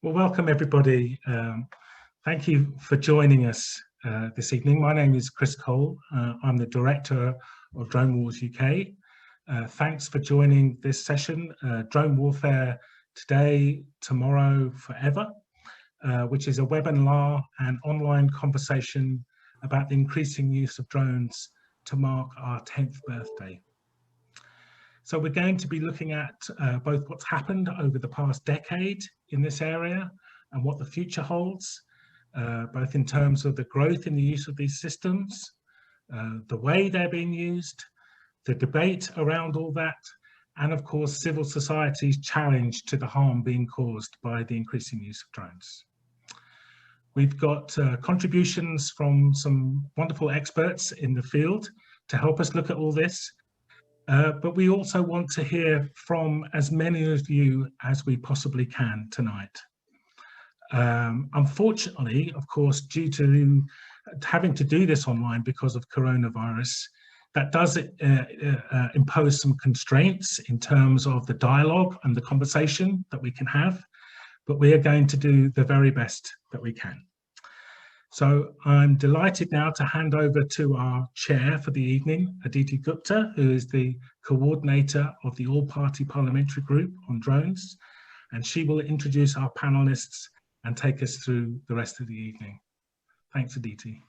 Well, welcome everybody. Thank you for joining us this evening. My name is Chris Cole. I'm the Director of Drone Wars UK. Thanks for joining this session, Drone Warfare Today, Tomorrow, Forever, which is a webinar and online conversation about the increasing use of drones to mark our 10th birthday. So we're going to be looking at both what's happened over the past decade in this area and what the future holds, both in terms of the growth in the use of these systems, the way they're being used, the debate around all that, and of course civil society's challenge to the harm being caused by the increasing use of drones. We've got contributions from some wonderful experts in the field to help us look at all this. But we also want to hear from as many of you as we possibly can tonight. Unfortunately, of course, due to having to do this online because of coronavirus, that does impose some constraints in terms of the dialogue and the conversation that we can have, but we are going to do the very best that we can. So I'm delighted now to hand over to our chair for the evening, Aditi Gupta, who is the coordinator of the all-party parliamentary group on drones, and she will introduce our panelists and take us through the rest of the evening. Thanks, Aditi.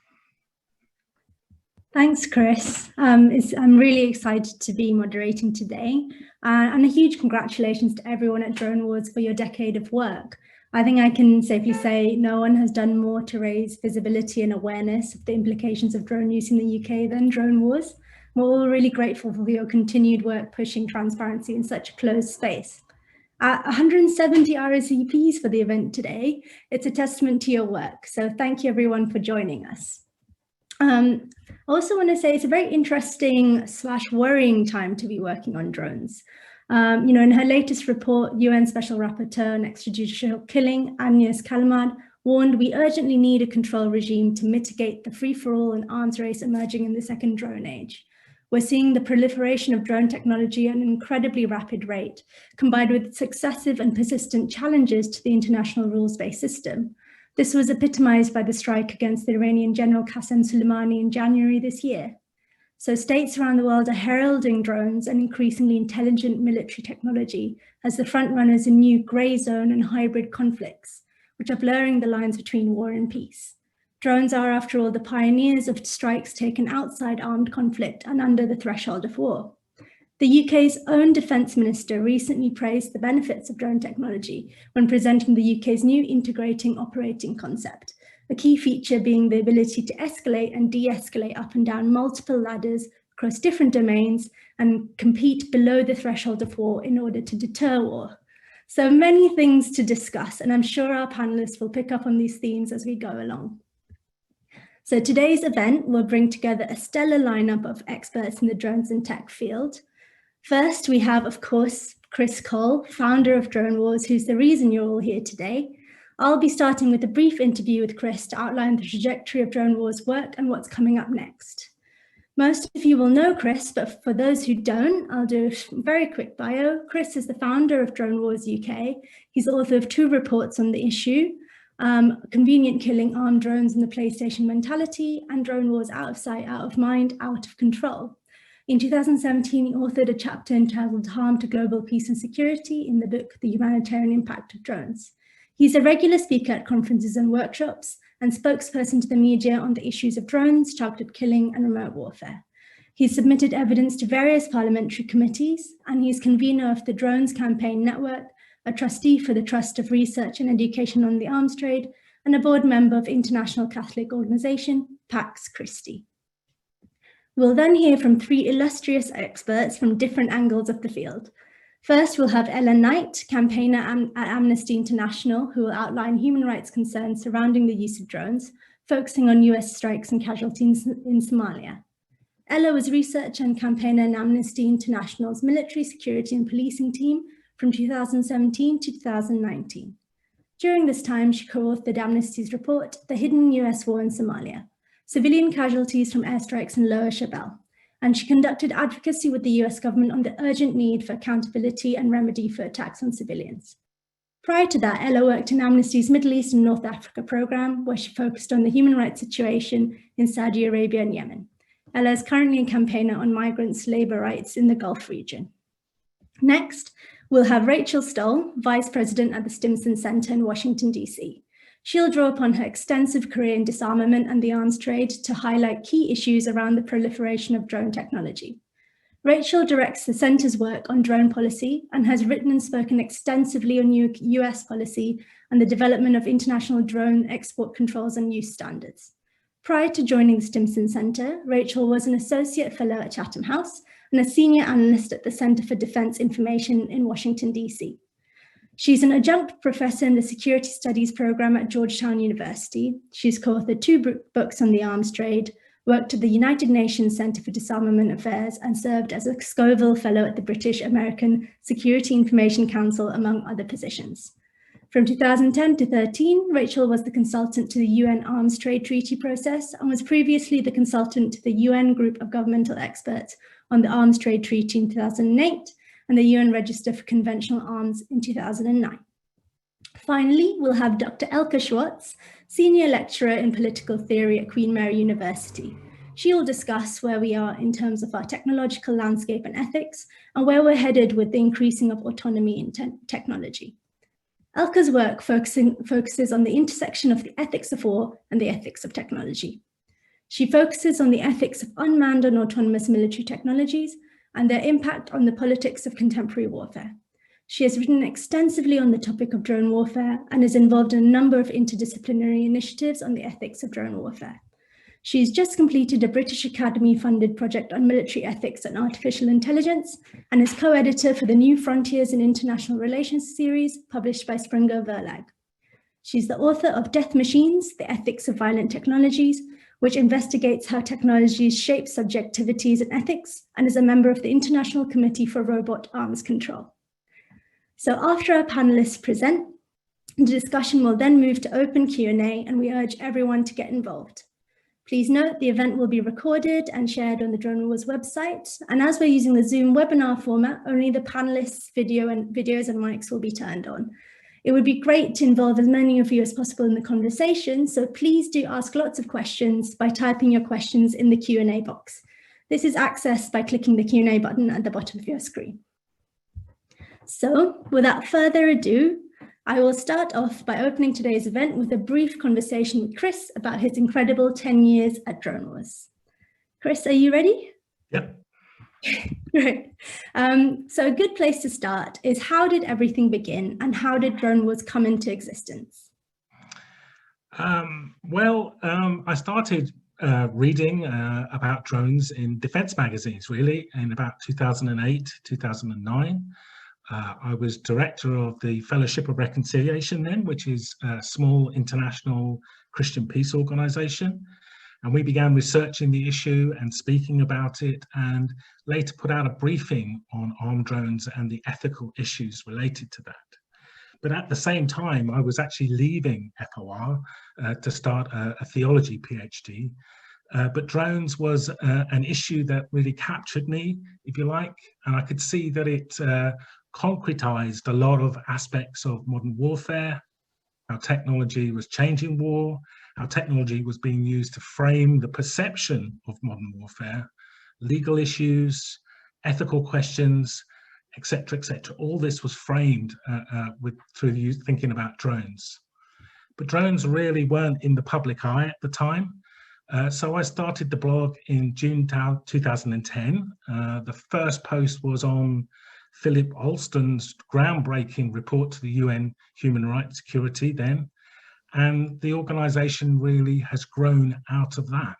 Thanks, Chris. I'm really excited to be moderating today, and a huge congratulations to everyone at Drone Wars for your decade of work. I think I can safely say no one has done more to raise visibility and awareness of the implications of drone use in the UK than Drone Wars. We're all really grateful for your continued work pushing transparency in such a closed space. 170 RSVPs for the event today. It's a testament to your work. So thank you everyone for joining us. I also want to say it's a very interesting / worrying time to be working on drones. In her latest report, UN Special Rapporteur on Extrajudicial Killing, Agnes Callamard, warned we urgently need a control regime to mitigate the free-for-all and arms race emerging in the second drone age. We're seeing the proliferation of drone technology at an incredibly rapid rate, combined with successive and persistent challenges to the international rules-based system. This was epitomized by the strike against the Iranian General Qasem Soleimani in January this year. So states around the world are heralding drones and increasingly intelligent military technology as the front runners in new grey zone and hybrid conflicts, which are blurring the lines between war and peace. Drones are, after all, the pioneers of strikes taken outside armed conflict and under the threshold of war. The UK's own Defence Minister recently praised the benefits of drone technology when presenting the UK's new integrating operating concept, a key feature being the ability to escalate and de-escalate up and down multiple ladders across different domains and compete below the threshold of war in order to deter war. So many things to discuss, and I'm sure our panelists will pick up on these themes as we go along. So today's event will bring together a stellar lineup of experts in the drones and tech field. First, we have, of course, Chris Cole, founder of Drone Wars, who's the reason you're all here today. I'll be starting with a brief interview with Chris to outline the trajectory of Drone Wars' work and what's coming up next. Most of you will know Chris, but for those who don't, I'll do a very quick bio. Chris is the founder of Drone Wars UK. He's author of 2 reports on the issue, Convenient Killing, Armed Drones and the PlayStation Mentality, and Drone Wars Out of Sight, Out of Mind, Out of Control. In 2017, he authored a chapter entitled Harm to Global Peace and Security in the book, The Humanitarian Impact of Drones. He's a regular speaker at conferences and workshops and spokesperson to the media on the issues of drones, targeted killing, and remote warfare. He's submitted evidence to various parliamentary committees, and he's convener of the Drones Campaign Network, a trustee for the Trust of Research and Education on the Arms Trade, and a board member of International Catholic Organization, Pax Christi. We'll then hear from 3 illustrious experts from different angles of the field. First, we'll have Ella Knight, campaigner at Amnesty International, who will outline human rights concerns surrounding the use of drones, focusing on US strikes and casualties in Somalia. Ella was researcher and campaigner in Amnesty International's military security and policing team from 2017 to 2019. During this time, she co-authored Amnesty's report, The Hidden US War in Somalia, Civilian Casualties from Airstrikes in Lower Shabelle, and she conducted advocacy with the US government on the urgent need for accountability and remedy for attacks on civilians. Prior to that, Ella worked in Amnesty's Middle East and North Africa program, where she focused on the human rights situation in Saudi Arabia and Yemen. Ella is currently a campaigner on migrants' labor rights in the Gulf region. Next, we'll have Rachel Stohl, Vice President at the Stimson Center in Washington, D.C. She'll draw upon her extensive career in disarmament and the arms trade to highlight key issues around the proliferation of drone technology. Rachel directs the center's work on drone policy and has written and spoken extensively on US policy and the development of international drone export controls and use standards. Prior to joining the Stimson Center, Rachel was an associate fellow at Chatham House and a senior analyst at the Center for Defense Information in Washington, D.C. She's an adjunct professor in the Security Studies program at Georgetown University. She's co-authored 2 books on the arms trade, worked at the United Nations Center for Disarmament Affairs, and served as a Scoville Fellow at the British American Security Information Council, among other positions. From 2010 to 13, Rachel was the consultant to the UN Arms Trade Treaty process and was previously the consultant to the UN Group of Governmental Experts on the Arms Trade Treaty in 2008 and the UN Register for Conventional Arms in 2009. Finally, we'll have Dr. Elke Schwarz, Senior Lecturer in Political Theory at Queen Mary University. She will discuss where we are in terms of our technological landscape and ethics, and where we're headed with the increasing of autonomy in technology. Elke's work focuses on the intersection of the ethics of war and the ethics of technology. She focuses on the ethics of unmanned and autonomous military technologies and their impact on the politics of contemporary warfare. She has written extensively on the topic of drone warfare and is involved in a number of interdisciplinary initiatives on the ethics of drone warfare. She's just completed a British Academy-funded project on military ethics and artificial intelligence and is co-editor for the New Frontiers in International Relations series published by Springer Verlag. She's the author of Death Machines, The Ethics of Violent Technologies, which investigates how technologies shape subjectivities and ethics, and is a member of the International Committee for Robot Arms Control. So after our panelists present, the discussion will then move to open Q&A, and we urge everyone to get involved. Please note the event will be recorded and shared on the Drone Wars website. And as we're using the Zoom webinar format, only the panelists' videos and mics will be turned on. It would be great to involve as many of you as possible in the conversation, so please do ask lots of questions by typing your questions in the Q&A box. This is accessed by clicking the Q&A button at the bottom of your screen. So without further ado, I will start off by opening today's event with a brief conversation with Chris about his incredible 10 years at Drone Wars. Chris, are you ready? Yep. Great. So a good place to start is, how did everything begin and how did Drone Wars come into existence? I started reading about drones in defense magazines, really, in about 2008, 2009. I was director of the Fellowship of Reconciliation then, which is a small international Christian peace organization. And we began researching the issue and speaking about it, and later put out a briefing on armed drones and the ethical issues related to that. But at the same time, I was actually leaving FOR to start a theology PhD. But drones was an issue that really captured me, if you like, and I could see that it concretized a lot of aspects of modern warfare, how technology was changing war, how technology was being used to frame the perception of modern warfare, legal issues, ethical questions, etc., etc. All this was framed through thinking about drones. But drones really weren't in the public eye at the time. So I started the blog in June 2010. The first post was on Philip Alston's groundbreaking report to the UN Human Rights Security then, and the organization really has grown out of that.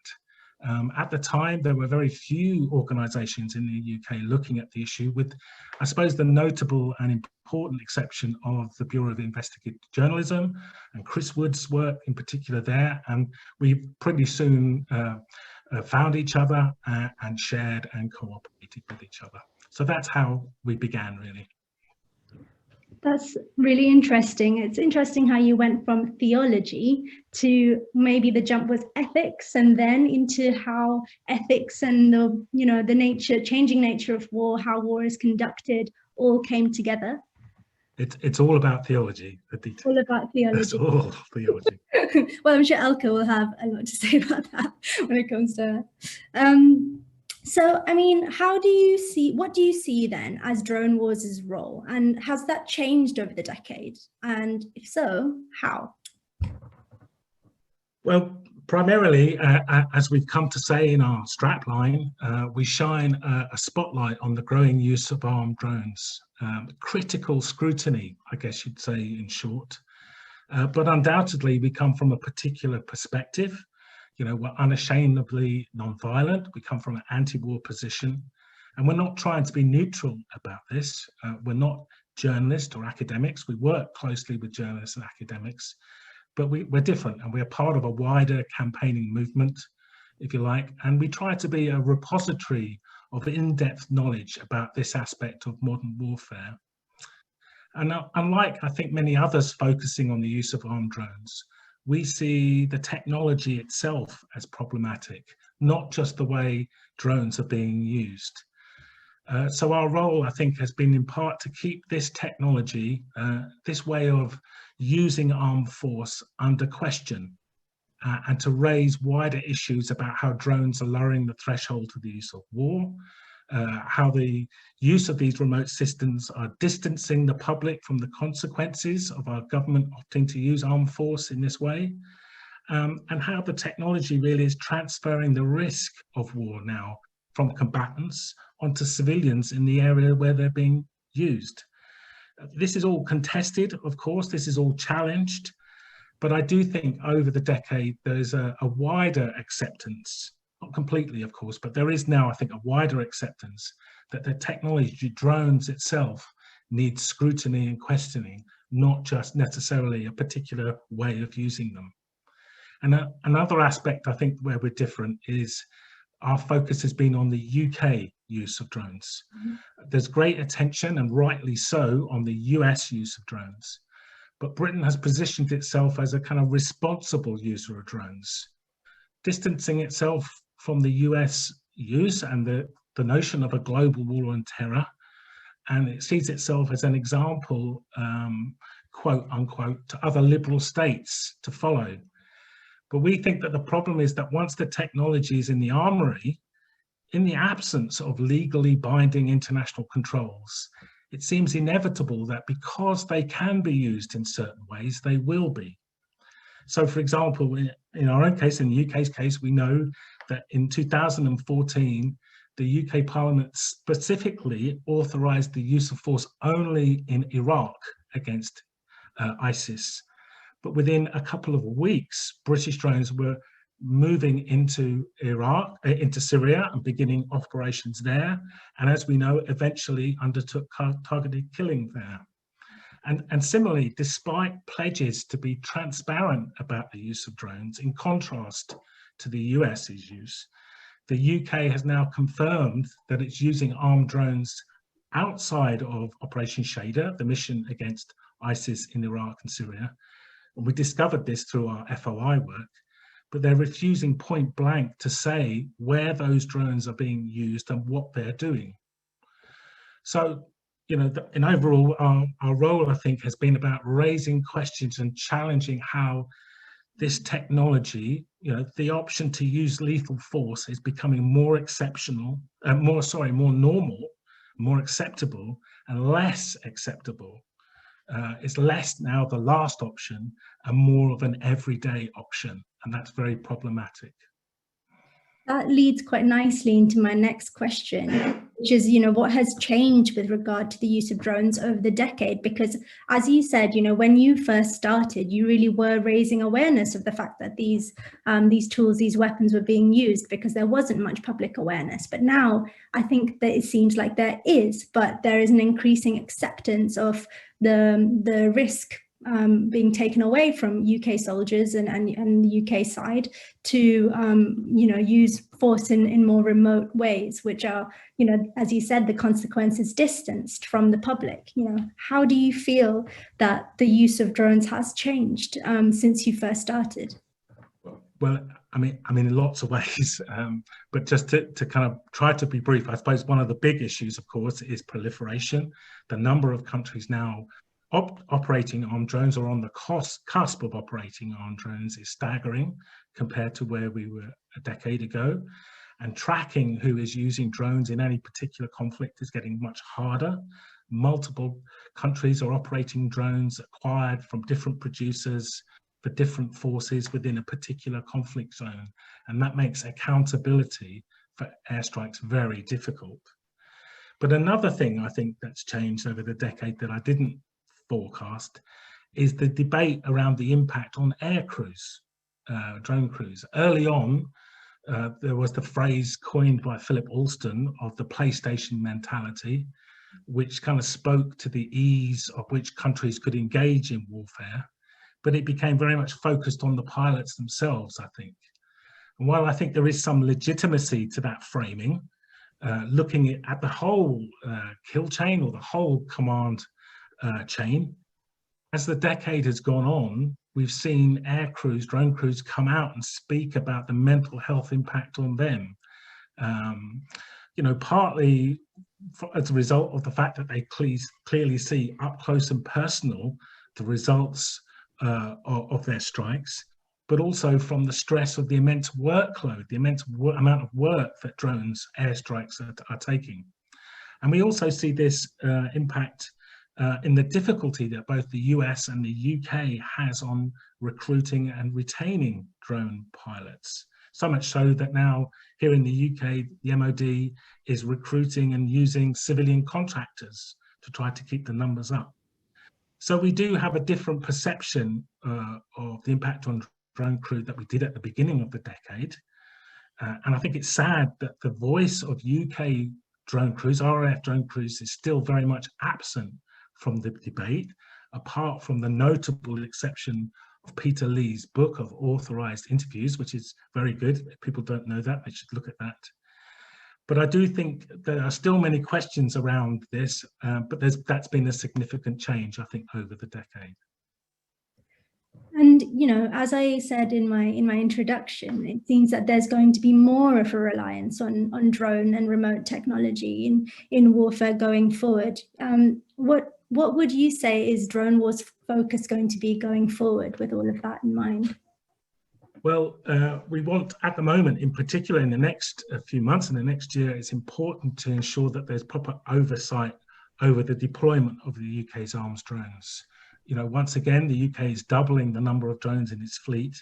At the time, there were very few organizations in the UK looking at the issue, with, I suppose, the notable and important exception of the Bureau of Investigative Journalism and Chris Wood's work in particular there. And we pretty soon found each other and shared and cooperated with each other. So that's how we began, really. That's really interesting. It's interesting how you went from theology to maybe the jump was ethics, and then into how ethics and the changing nature of war, how war is conducted, all came together. It's all about theology, Aditi. All about theology. That's all theology. Well, I'm sure Elke will have a lot to say about that when it comes to so, I mean, what do you see then as drone wars' role, and has that changed over the decade? And if so, how? Well, primarily, as we've come to say in our strapline, we shine a spotlight on the growing use of armed drones. Critical scrutiny, I guess you'd say in short. But undoubtedly, we come from a particular perspective. You know, we're unashamedly non-violent. We come from an anti-war position, and we're not trying to be neutral about this. We're not journalists or academics. We work closely with journalists and academics, but we're different, and we're part of a wider campaigning movement, if you like, and we try to be a repository of in-depth knowledge about this aspect of modern warfare. And unlike, I think, many others focusing on the use of armed drones, we see the technology itself as problematic, not just the way drones are being used. So our role, I think, has been in part to keep this technology, this way of using armed force, under question, and to raise wider issues about how drones are lowering the threshold to the use of war, how the use of these remote systems are distancing the public from the consequences of our government opting to use armed force in this way, and how the technology really is transferring the risk of war now from combatants onto civilians in the area where they're being used. This is all contested, of course, this is all challenged, but I do think over the decade there's a wider acceptance, not completely, of course, but there is now, I think, a wider acceptance that the technology, drones itself, needs scrutiny and questioning, not just necessarily a particular way of using them. And another aspect, I think, where we're different is our focus has been on the UK use of drones. Mm-hmm. There's great attention, and rightly so, on the US use of drones. But Britain has positioned itself as a kind of responsible user of drones, distancing itself from the US use and the notion of a global war on terror. And it sees itself as an example, quote unquote, to other liberal states to follow. But we think that the problem is that once the technology is in the armory, in the absence of legally binding international controls, it seems inevitable that because they can be used in certain ways, they will be. So, for example, in our own case, in the UK's case, we know that in 2014, the UK Parliament specifically authorised the use of force only in Iraq against ISIS. But within a couple of weeks, British drones were moving into Iraq, into Syria, and beginning operations there. And as we know, eventually undertook targeted killing there. And similarly, despite pledges to be transparent about the use of drones, in contrast to the US's use, the UK has now confirmed that it's using armed drones outside of Operation Shader, the mission against ISIS in Iraq and Syria. And we discovered this through our FOI work, but they're refusing point blank to say where those drones are being used and what they're doing. So, you know, in overall, our role, I think, has been about raising questions and challenging how this technology, you know, the option to use lethal force is becoming more exceptional, more normal, more acceptable, and less acceptable. It's less now the last option and more of an everyday option, and that's very problematic. That leads quite nicely into my next question, which is, you know, what has changed with regard to the use of drones over the decade? Because as you said, you know, when you first started, you really were raising awareness of the fact that these tools, these weapons were being used, because there wasn't much public awareness. But now I think that it seems like there is, but there is an increasing acceptance of the risk being taken away from UK soldiers and the UK side to, you know, use force in more remote ways, which are, you know, as you said, the consequences distanced from the public. You know, how do you feel that the use of drones has changed since you first started? Well, I mean, in lots of ways, but just to kind of try to be brief, I suppose one of the big issues, of course, is proliferation. The number of countries now operating armed drones or on the cusp of operating armed drones is staggering compared to where we were a decade ago. And tracking who is using drones in any particular conflict is getting much harder. Multiple countries are operating drones acquired from different producers for different forces within a particular conflict zone. And that makes accountability for airstrikes very difficult. But another thing I think that's changed over the decade that I didn't forecast is the debate around the impact on air crews, drone crews. Early on, there was the phrase coined by Philip Alston of the PlayStation mentality, which kind of spoke to the ease of which countries could engage in warfare, but it became very much focused on the pilots themselves, I think. And while I think there is some legitimacy to that framing, looking at the whole kill chain or the whole command chain, as the decade has gone on, we've seen air crews, drone crews come out and speak about the mental health impact on them. You know, partly as a result of the fact that they clearly see up close and personal the results of their strikes, but also from the stress of the immense workload, the immense amount of work that drones airstrikes are taking. And we also see this impact in the difficulty that both the US and the UK has on recruiting and retaining drone pilots. So much so that now here in the UK, the MOD is recruiting and using civilian contractors to try to keep the numbers up. So we do have a different perception of the impact on drone crew that we did at the beginning of the decade. And I think it's sad that the voice of UK drone crews, RAF drone crews, is still very much absent from the debate, apart from the notable exception of Peter Lee's book of authorized interviews, which is very good. If people don't know that, they should look at that. But I do think there are still many questions around this, but that's been a significant change, I think, over the decade. And, you know, as I said in my introduction, it seems that there's going to be more of a reliance on drone and remote technology in warfare going forward. What would you say is drone war's focus going to be going forward with all of that in mind? Well, we want at the moment, in particular in the next few months and the next year, it's important to ensure that there's proper oversight over the deployment of the UK's arms drones. You know, once again, the UK is doubling the number of drones in its fleet,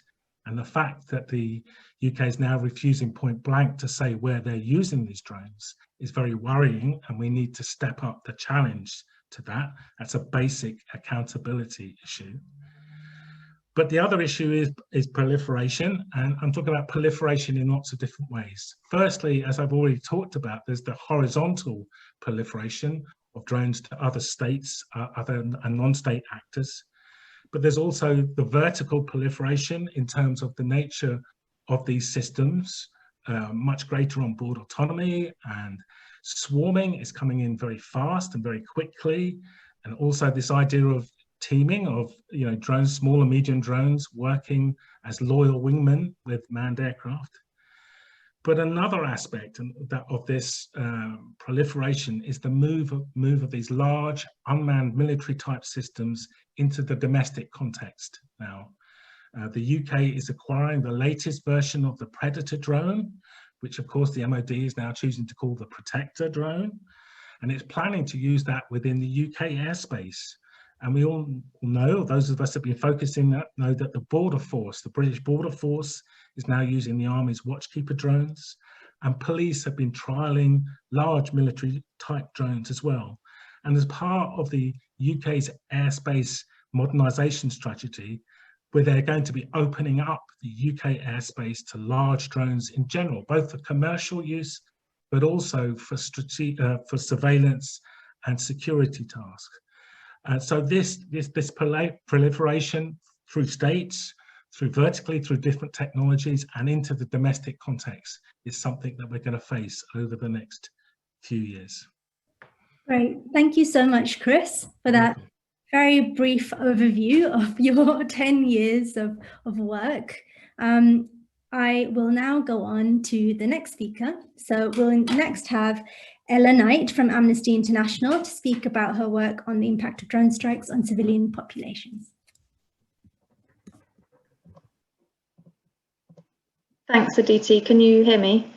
and the fact that the UK is now refusing point blank to say where they're using these drones is very worrying, and we need to step up the challenge to that. That's a basic accountability issue. But the other issue is proliferation, and I'm talking about proliferation in lots of different ways. Firstly, as I've already talked about, there's the horizontal proliferation of drones to other states, other and non-state actors. But there's also the vertical proliferation in terms of the nature of these systems, much greater onboard autonomy, and swarming is coming in very fast and very quickly. And also this idea of teaming of, you know, drones, small and medium drones working as loyal wingmen with manned aircraft. But another aspect of this proliferation is the move of these large unmanned military type systems into the domestic context now. The UK is acquiring the latest version of the Predator drone, which of course the MOD is now choosing to call the Protector drone. And it's planning to use that within the UK airspace. And we all know, those of us that have been focusing that know that the border force, the British border force, is now using the Army's Watchkeeper drones, and police have been trialling large military type drones as well. And as part of the UK's airspace modernisation strategy, where they're going to be opening up the UK airspace to large drones in general, both for commercial use, but also for surveillance and security tasks. So this proliferation through states, through vertically, through different technologies and into the domestic context is something that we're going to face over the next few years. Great. Thank you so much, Chris, for that very brief overview of your 10 years of work. I will now go on to the next speaker. So we'll next have Ella Knight from Amnesty International to speak about her work on the impact of drone strikes on civilian populations. Thanks, Aditi. Can you hear me?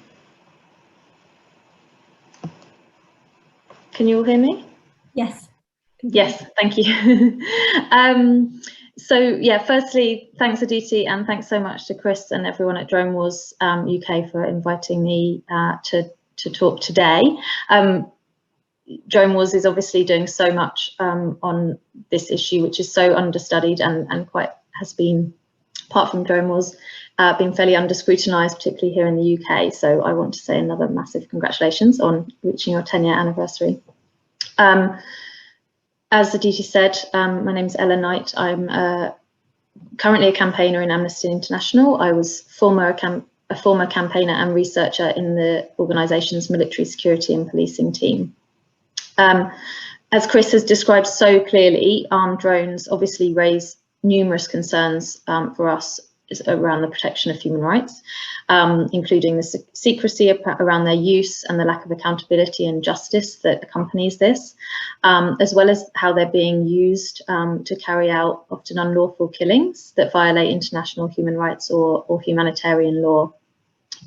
Can you all hear me? Yes. Yes, thank you. So yeah, firstly, thanks Aditi, and thanks so much to Chris and everyone at Drone Wars UK for inviting me to talk today. Drone Wars is obviously doing so much on this issue, which is so understudied and quite has been, apart from Drone Wars, been fairly under scrutinised, particularly here in the UK. So I want to say another massive congratulations on reaching your 10-year anniversary. As Aditi said, my name is Ella Knight. I'm currently a campaigner in Amnesty International. I was a former campaigner and researcher in the organisation's military security and policing team. As Chris has described so clearly, armed drones obviously raise numerous concerns for us around the protection of human rights, including the secrecy around their use and the lack of accountability and justice that accompanies this, as well as how they're being used to carry out often unlawful killings that violate international human rights or humanitarian law.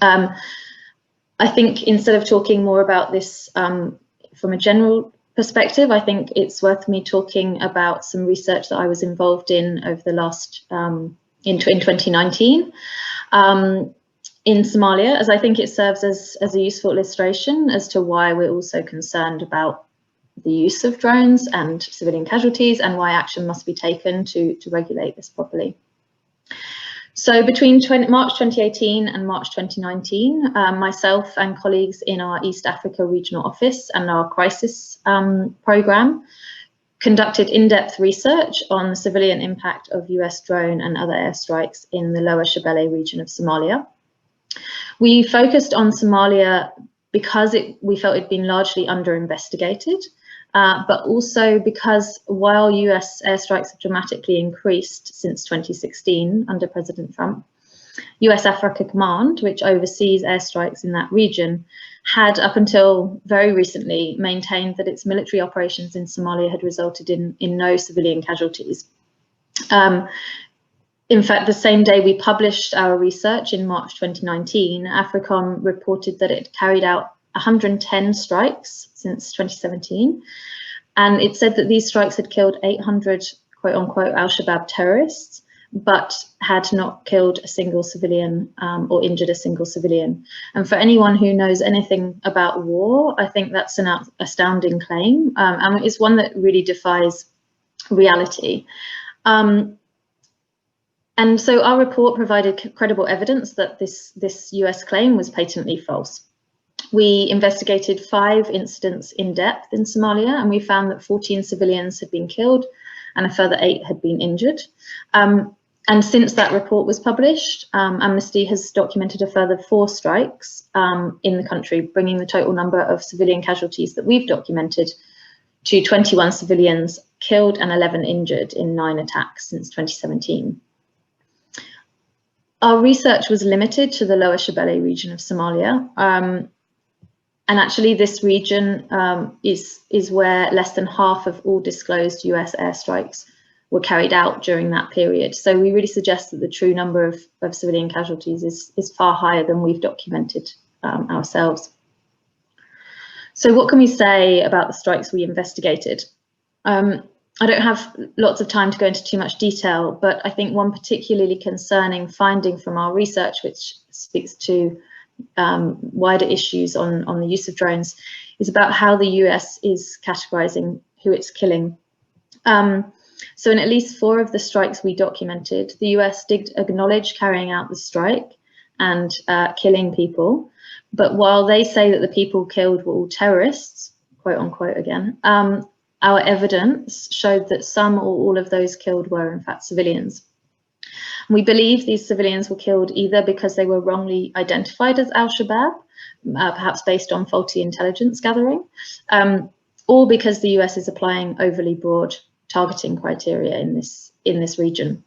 I think instead of talking more about this from a general perspective, I think it's worth me talking about some research that I was involved in over the last in 2019 in Somalia, as I think it serves as a useful illustration as to why we're also concerned about the use of drones and civilian casualties and why action must be taken to regulate this properly. So between March 2018 and March 2019, myself and colleagues in our East Africa regional office and our crisis programme conducted in-depth research on the civilian impact of US drone and other airstrikes in the Lower Shabelle region of Somalia. We focused on Somalia because we felt it'd been largely under-investigated, but also because while US airstrikes have dramatically increased since 2016 under President Trump, US Africa Command, which oversees airstrikes in that region, had up until very recently maintained that its military operations in Somalia had resulted in no civilian casualties. In fact, the same day we published our research in March 2019, AFRICOM reported that it carried out 110 strikes since 2017. And it said that these strikes had killed 800 quote unquote al-Shabaab terrorists, but had not killed a single civilian or injured a single civilian. And for anyone who knows anything about war, I think that's an astounding claim. And it's one that really defies reality. And so our report provided credible evidence that this US claim was patently false. We investigated 5 incidents in depth in Somalia, and we found that 14 civilians had been killed and a further 8 had been injured. And since that report was published, Amnesty has documented a further 4 strikes in the country, bringing the total number of civilian casualties that we've documented to 21 civilians killed and 11 injured in 9 attacks since 2017. Our research was limited to the Lower Shabelle region of Somalia. And actually this region is where less than half of all disclosed US airstrikes were carried out during that period. So we really suggest that the true number of civilian casualties is far higher than we've documented ourselves. So what can we say about the strikes we investigated? I don't have lots of time to go into too much detail, but I think one particularly concerning finding from our research, which speaks to wider issues on the use of drones, is about how the US is categorizing who it's killing. So in at least 4 of the strikes we documented, the US did acknowledge carrying out the strike and killing people. But while they say that the people killed were all terrorists, quote unquote again, our evidence showed that some or all of those killed were in fact civilians. We believe these civilians were killed either because they were wrongly identified as al-Shabaab, perhaps based on faulty intelligence gathering, or because the US is applying overly broad targeting criteria in this region.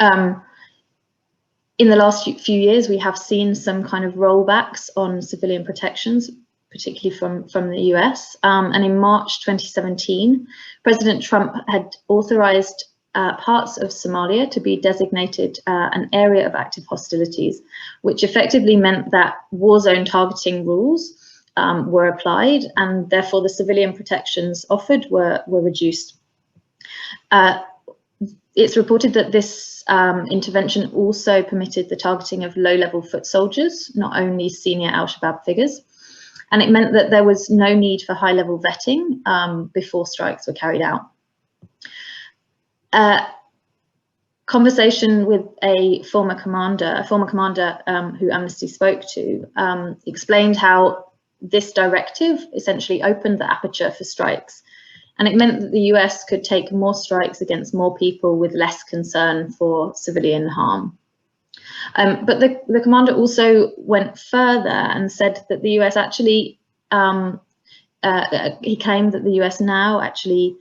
In the last few years, we have seen some kind of rollbacks on civilian protections particularly from the US. And in March 2017, President Trump had authorized parts of Somalia to be designated an area of active hostilities, which effectively meant that war zone targeting rules were applied, and therefore the civilian protections offered were reduced. It's reported that this intervention also permitted the targeting of low-level foot soldiers, not only senior al-Shabaab figures, and it meant that there was no need for high-level vetting before strikes were carried out. Conversation with a former commander who Amnesty spoke to, explained how this directive essentially opened the aperture for strikes. And it meant that the US could take more strikes against more people with less concern for civilian harm. But the commander also went further and said that the US actually, he claimed that the US now actually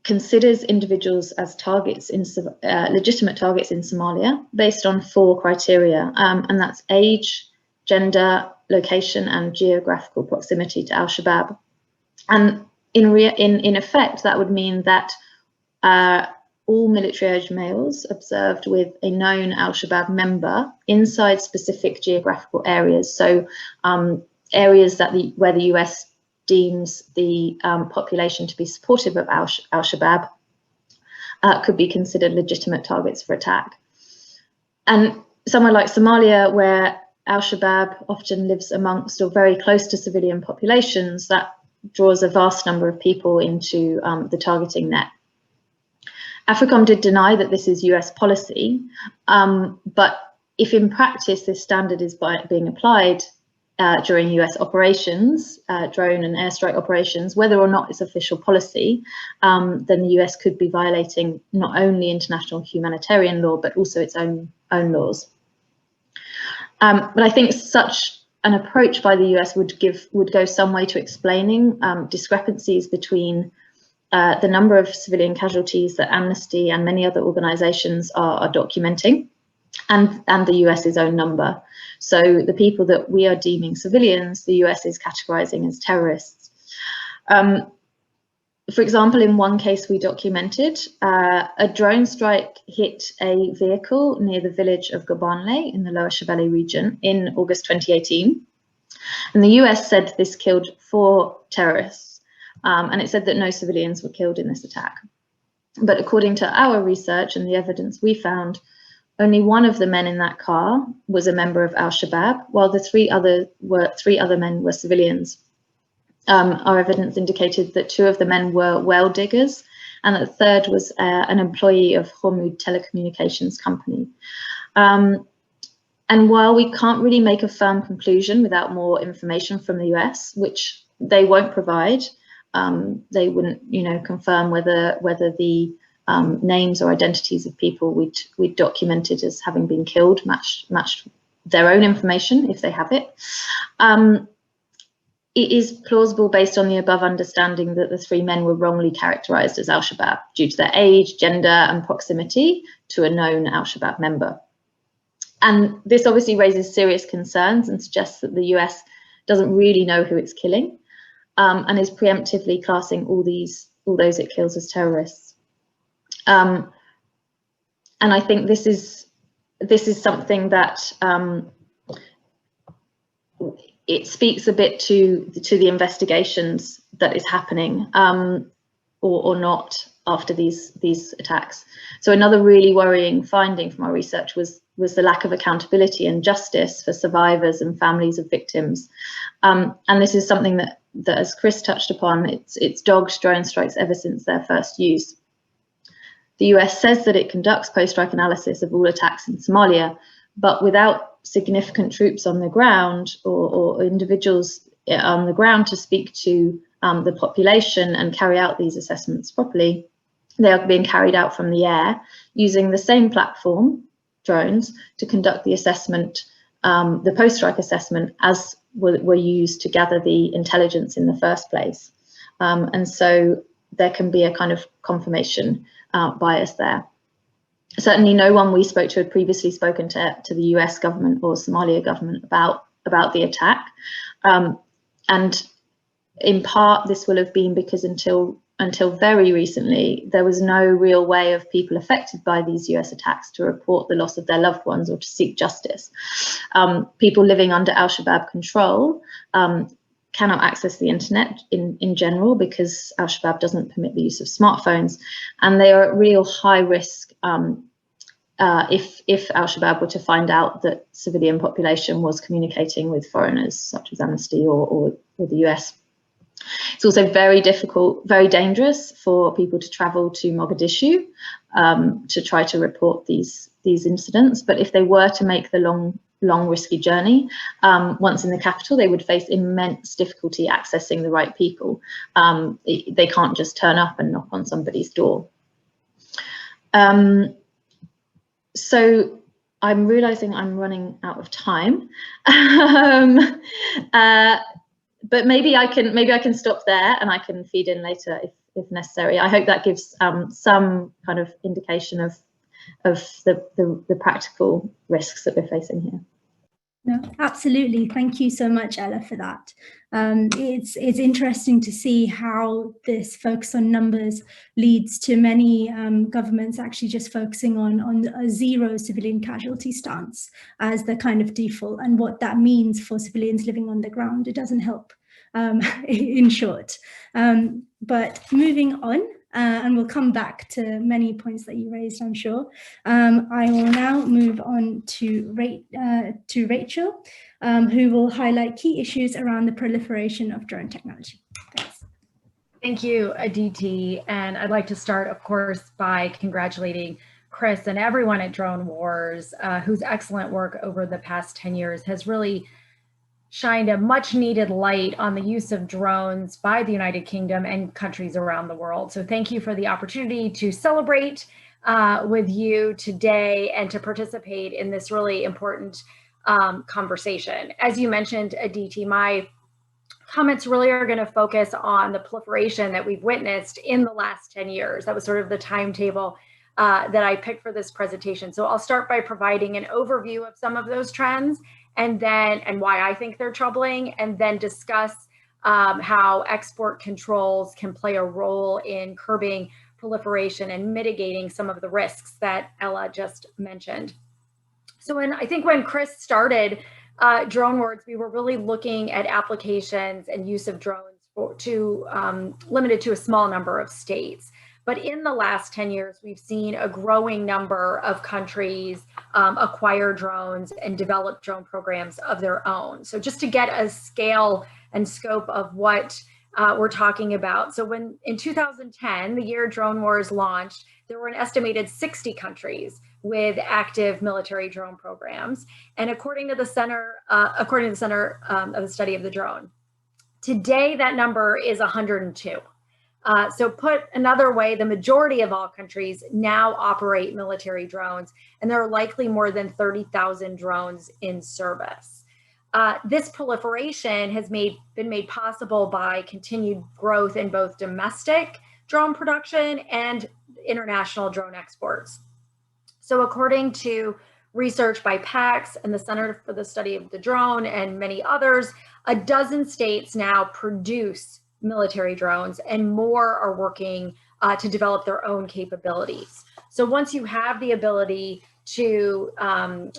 considers individuals as targets in legitimate targets in Somalia based on 4 criteria, and that's age, gender, location, and geographical proximity to al-Shabaab. And in effect, that would mean that all military-aged males observed with a known al-Shabaab member inside specific geographical areas, so areas that where the US deems the population to be supportive of al-Shabaab could be considered legitimate targets for attack. And somewhere like Somalia, where al-Shabaab often lives amongst or very close to civilian populations, that draws a vast number of people into the targeting net. AFRICOM did deny that this is US policy, but if in practice this standard is being applied during US operations, drone and airstrike operations, whether or not it's official policy, then the US could be violating not only international humanitarian law, but also its own laws. But I think such an approach by the US would go some way to explaining discrepancies between the number of civilian casualties that Amnesty and many other organizations are documenting and the US's own number. So the people that we are deeming civilians, the US is categorizing as terrorists. For example, in one case we documented, a drone strike hit a vehicle near the village of Gobanle in the Lower Shabelle region in August 2018. And the US said this killed 4 terrorists, and it said that no civilians were killed in this attack. But according to our research and the evidence we found, only one of the men in that car was a member of al-Shabaab, while the 3 other men were civilians. Our evidence indicated that 2 of the men were well diggers, and that the 3rd was an employee of Hormuz Telecommunications Company. And while we can't really make a firm conclusion without more information from the US, which they won't provide, they wouldn't, confirm whether the names or identities of people we'd documented as having been killed matched their own information if they have it. It is plausible based on the above understanding that the 3 men were wrongly characterized as al-Shabaab due to their age, gender, and proximity to a known al-Shabaab member. And this obviously raises serious concerns and suggests that the US doesn't really know who it's killing, and is preemptively classing all those it kills as terrorists. And I think this is something that it speaks a bit to the investigations that is happening, or not, after these attacks. So another really worrying finding from our research was the lack of accountability and justice for survivors and families of victims. And this is something that as Chris touched upon, it's dogged drone strikes ever since their first use. The US says that it conducts post-strike analysis of all attacks in Somalia, but without significant troops on the ground or individuals on the ground to speak to the population and carry out these assessments properly, they are being carried out from the air using the same platform, drones, to conduct the assessment, the post-strike assessment, as were used to gather the intelligence in the first place. And so there can be a kind of confirmation bias there. Certainly no one we spoke to had previously spoken to the US government or Somalia government about the attack. And in part, this will have been because until very recently, there was no real way of people affected by these US attacks to report the loss of their loved ones or to seek justice. People living under al-Shabaab control cannot access the internet in general because al-Shabaab doesn't permit the use of smartphones, and they are at real high risk if al-Shabaab were to find out that civilian population was communicating with foreigners such as Amnesty or the US. It's also very difficult, very dangerous for people to travel to Mogadishu to try to report these incidents. But if they were to make the long risky journey, once in the capital, they would face immense difficulty accessing the right people. They can't just turn up and knock on somebody's door. So I'm realizing I'm running out of time. But maybe I can stop there and I can feed in later if necessary. I hope that gives some kind of indication of the practical risks that we're facing here. No, absolutely. Thank you so much, Ella, for that. It's interesting to see how this focus on numbers leads to many governments actually just focusing on a zero civilian casualty stance as the kind of default, and what that means for civilians living on the ground. It doesn't help, in short. But moving on, and we'll come back to many points that you raised, I'm sure. I will now move on to Rachel, who will highlight key issues around the proliferation of drone technology. Thanks. Thank you, Aditi. And I'd like to start, of course, by congratulating Chris and everyone at Drone Wars, whose excellent work over the past 10 years has really shined a much needed light on the use of drones by the United Kingdom and countries around the world. So thank you for the opportunity to celebrate with you today and to participate in this really important conversation. As you mentioned, Aditi, my comments really are going to focus on the proliferation that we've witnessed in the last 10 years. That was sort of the timetable that I picked for this presentation. So I'll start by providing an overview of some of those trends and why I think they're troubling, and then discuss how export controls can play a role in curbing proliferation and mitigating some of the risks that Ella just mentioned. So I think when Chris started Drone Wars, we were really looking at applications and use of drones limited to a small number of states. But in the last 10 years, we've seen a growing number of countries acquire drones and develop drone programs of their own. So just to get a scale and scope of what we're talking about. So in 2010, the year Drone Wars launched, there were an estimated 60 countries with active military drone programs. And according to the Center of the Study of the Drone, today that number is 102. So put another way, the majority of all countries now operate military drones, and there are likely more than 30,000 drones in service. This proliferation has been made possible by continued growth in both domestic drone production and international drone exports. So according to research by PAX and the Center for the Study of the Drone and many others, a dozen states now produce military drones, and more are working to develop their own capabilities. So once you have the ability to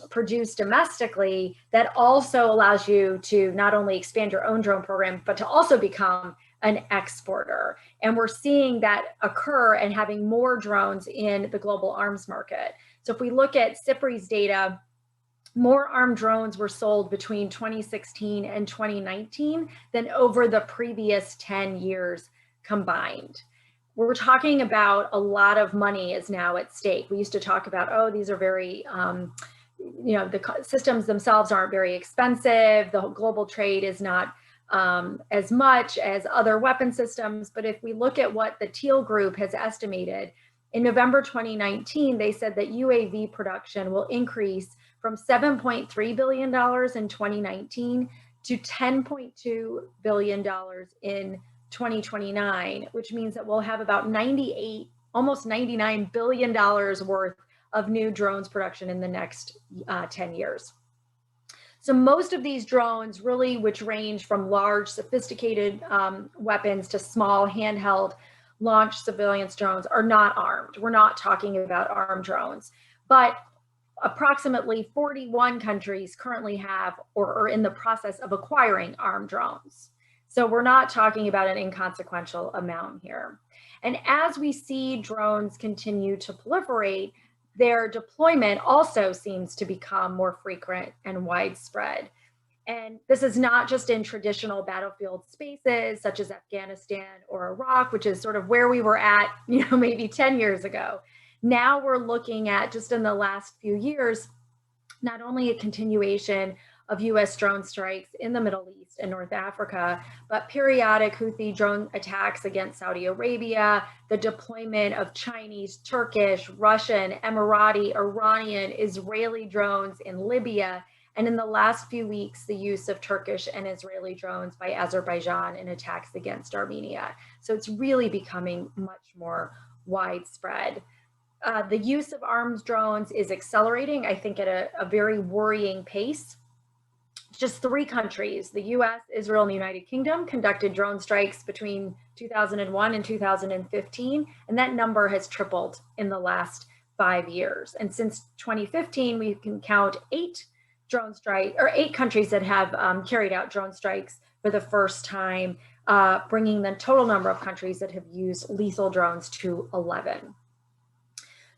produce domestically, that also allows you to not only expand your own drone program, but to also become an exporter. And we're seeing that occur and having more drones in the global arms market. So if we look at CIPRI's data, more armed drones were sold between 2016 and 2019 than over the previous 10 years combined. We're talking about a lot of money is now at stake. We used to talk about, oh, these are very, the systems themselves aren't very expensive. The global trade is not as much as other weapon systems. But if we look at what the Teal Group has estimated, in November 2019, they said that UAV production will increase from $7.3 billion in 2019 to $10.2 billion in 2029, which means that we'll have about almost $99 billion worth of new drones production in the next 10 years. So most of these drones really, which range from large sophisticated weapons to small handheld launch surveillance drones, are not armed. We're not talking about armed drones, but approximately 41 countries currently have or are in the process of acquiring armed drones. So we're not talking about an inconsequential amount here. And as we see drones continue to proliferate, their deployment also seems to become more frequent and widespread. And this is not just in traditional battlefield spaces such as Afghanistan or Iraq, which is sort of where we were at, maybe 10 years ago. Now we're looking at, just in the last few years, not only a continuation of US drone strikes in the Middle East and North Africa, but periodic Houthi drone attacks against Saudi Arabia, the deployment of Chinese, Turkish, Russian, Emirati, Iranian, Israeli drones in Libya, and in the last few weeks, the use of Turkish and Israeli drones by Azerbaijan in attacks against Armenia. So it's really becoming much more widespread. The use of armed drones is accelerating, I think, at a very worrying pace. Just 3 countries, the US, Israel, and the United Kingdom, conducted drone strikes between 2001 and 2015, and that number has tripled in the last 5 years. And since 2015, we can count 8 countries that have carried out drone strikes for the first time, bringing the total number of countries that have used lethal drones to 11.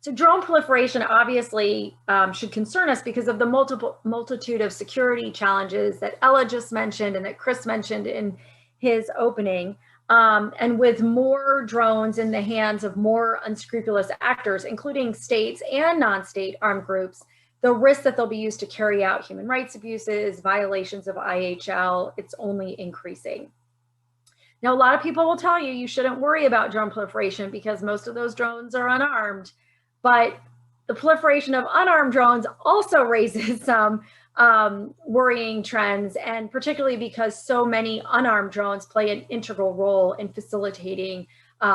So drone proliferation obviously should concern us because of the multitude of security challenges that Ella just mentioned and that Chris mentioned in his opening. And with more drones in the hands of more unscrupulous actors, including states and non-state armed groups, the risk that they'll be used to carry out human rights abuses, violations of IHL, it's only increasing. Now, a lot of people will tell you shouldn't worry about drone proliferation because most of those drones are unarmed. But the proliferation of unarmed drones also raises some worrying trends, and particularly because so many unarmed drones play an integral role in facilitating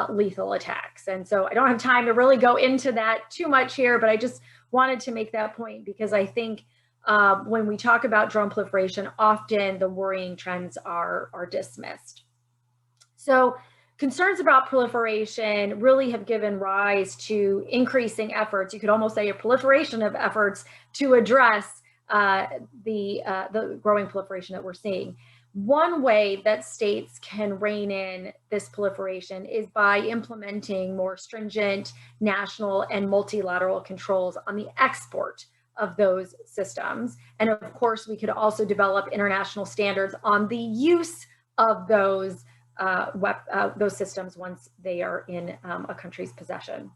lethal attacks. And so I don't have time to really go into that too much here, but I just wanted to make that point because I think when we talk about drone proliferation, often the worrying trends are dismissed. So concerns about proliferation really have given rise to increasing efforts. You could almost say a proliferation of efforts to address the growing proliferation that we're seeing. One way that states can rein in this proliferation is by implementing more stringent national and multilateral controls on the export of those systems. And of course, we could also develop international standards on the use of those systems once they are in a country's possession.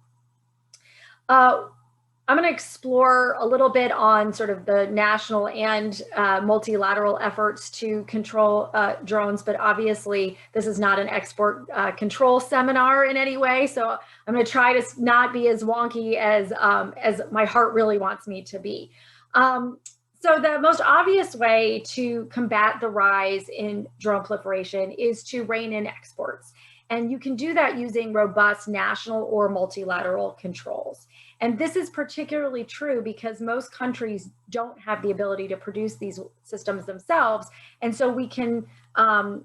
I'm going to explore a little bit on sort of the national and multilateral efforts to control drones, but obviously this is not an export control seminar in any way. So I'm going to try to not be as wonky as my heart really wants me to be. So the most obvious way to combat the rise in drone proliferation is to rein in exports. And you can do that using robust national or multilateral controls. And this is particularly true because most countries don't have the ability to produce these systems themselves. And so we can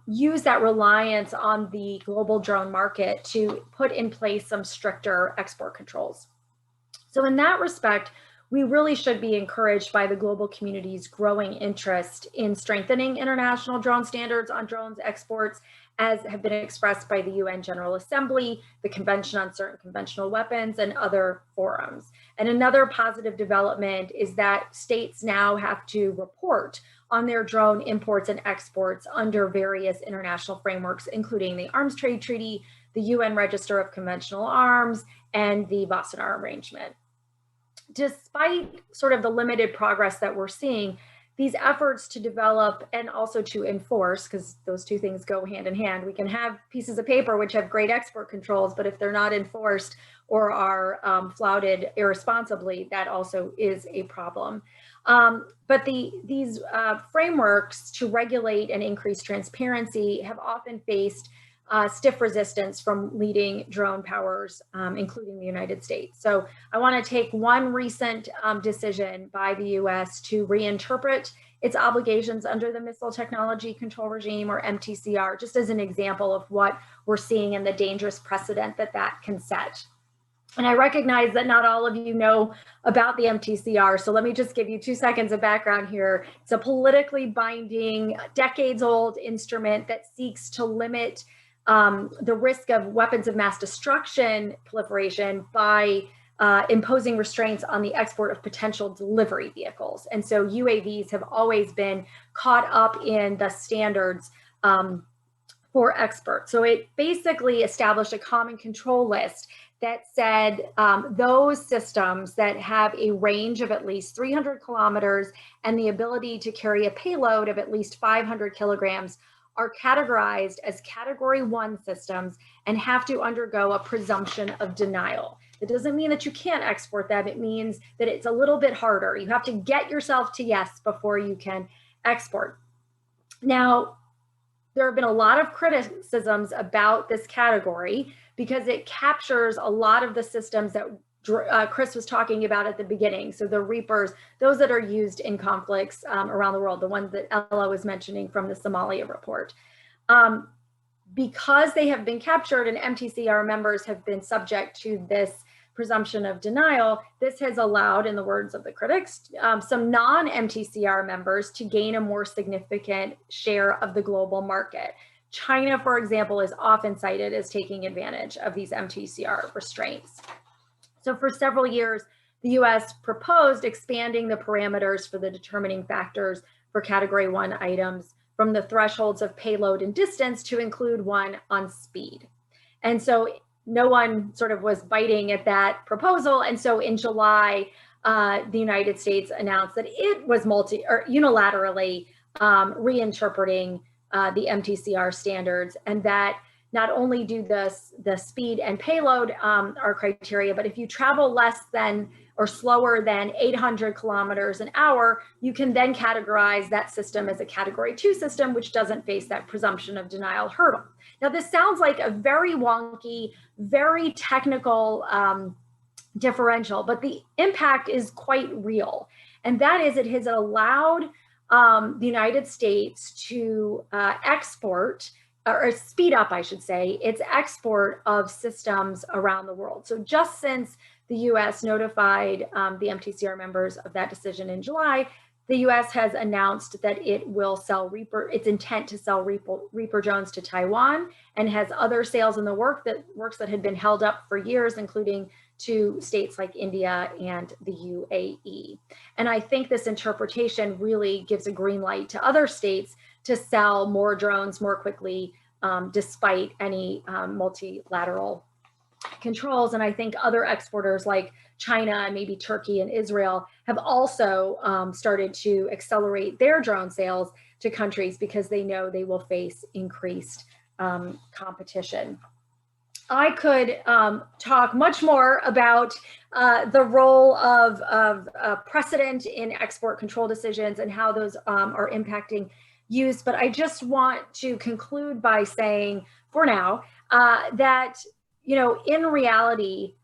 use that reliance on the global drone market to put in place some stricter export controls. So in that respect, we really should be encouraged by the global community's growing interest in strengthening international drone standards on drones exports, as have been expressed by the UN General Assembly, the Convention on Certain Conventional Weapons, and other forums. And another positive development is that states now have to report on their drone imports and exports under various international frameworks, including the Arms Trade Treaty, the UN Register of Conventional Arms, and the Wassenaar Arrangement. Despite sort of the limited progress that we're seeing, these efforts to develop and also to enforce, because those two things go hand in hand, we can have pieces of paper which have great export controls, but if they're not enforced or are flouted irresponsibly, that also is a problem. But these frameworks to regulate and increase transparency have often faced stiff resistance from leading drone powers, including the United States. So I want to take one recent decision by the US to reinterpret its obligations under the Missile Technology Control Regime, or MTCR, just as an example of what we're seeing and the dangerous precedent that that can set. And I recognize that not all of you know about the MTCR, so let me just give you 2 seconds of background here. It's a politically binding, decades-old instrument that seeks to limit the risk of weapons of mass destruction proliferation by imposing restraints on the export of potential delivery vehicles. And so UAVs have always been caught up in the standards for export. So it basically established a common control list that said those systems that have a range of at least 300 kilometers and the ability to carry a payload of at least 500 kilograms are categorized as Category 1 systems and have to undergo a presumption of denial. It doesn't mean that you can't export them. It means that it's a little bit harder. You have to get yourself to yes before you can export. Now, there have been a lot of criticisms about this category because it captures a lot of the systems that Chris was talking about at the beginning. So the Reapers, those that are used in conflicts around the world, the ones that Ella was mentioning from the Somalia report. Because they have been captured and MTCR members have been subject to this presumption of denial, this has allowed, in the words of the critics, some non-MTCR members to gain a more significant share of the global market. China, for example, is often cited as taking advantage of these MTCR restraints. So for several years, the US proposed expanding the parameters for the determining factors for Category 1 items from the thresholds of payload and distance to include one on speed. And so no one sort of was biting at that proposal. And so in July, the United States announced that it was unilaterally reinterpreting the MTCR standards, and that not only do the speed and payload are criteria, but if you travel less than or slower than 800 kilometers an hour, you can then categorize that system as a Category 2 system, which doesn't face that presumption of denial hurdle. Now, this sounds like a very wonky, very technical differential, but the impact is quite real. And that is, it has allowed the United States to export, or speed up, I should say, its export of systems around the world. So just since the US notified the MTCR members of that decision in July, the US has announced that it will sell its intent to sell Reaper drones to Taiwan, and has other sales in the works that had been held up for years, including to states like India and the UAE. And I think this interpretation really gives a green light to other states to sell more drones more quickly, despite any multilateral controls. And I think other exporters like China, maybe Turkey and Israel, have also started to accelerate their drone sales to countries because they know they will face increased competition. I could talk much more about the role of precedent in export control decisions and how those are impacting use, but I just want to conclude by saying, for now, that in reality,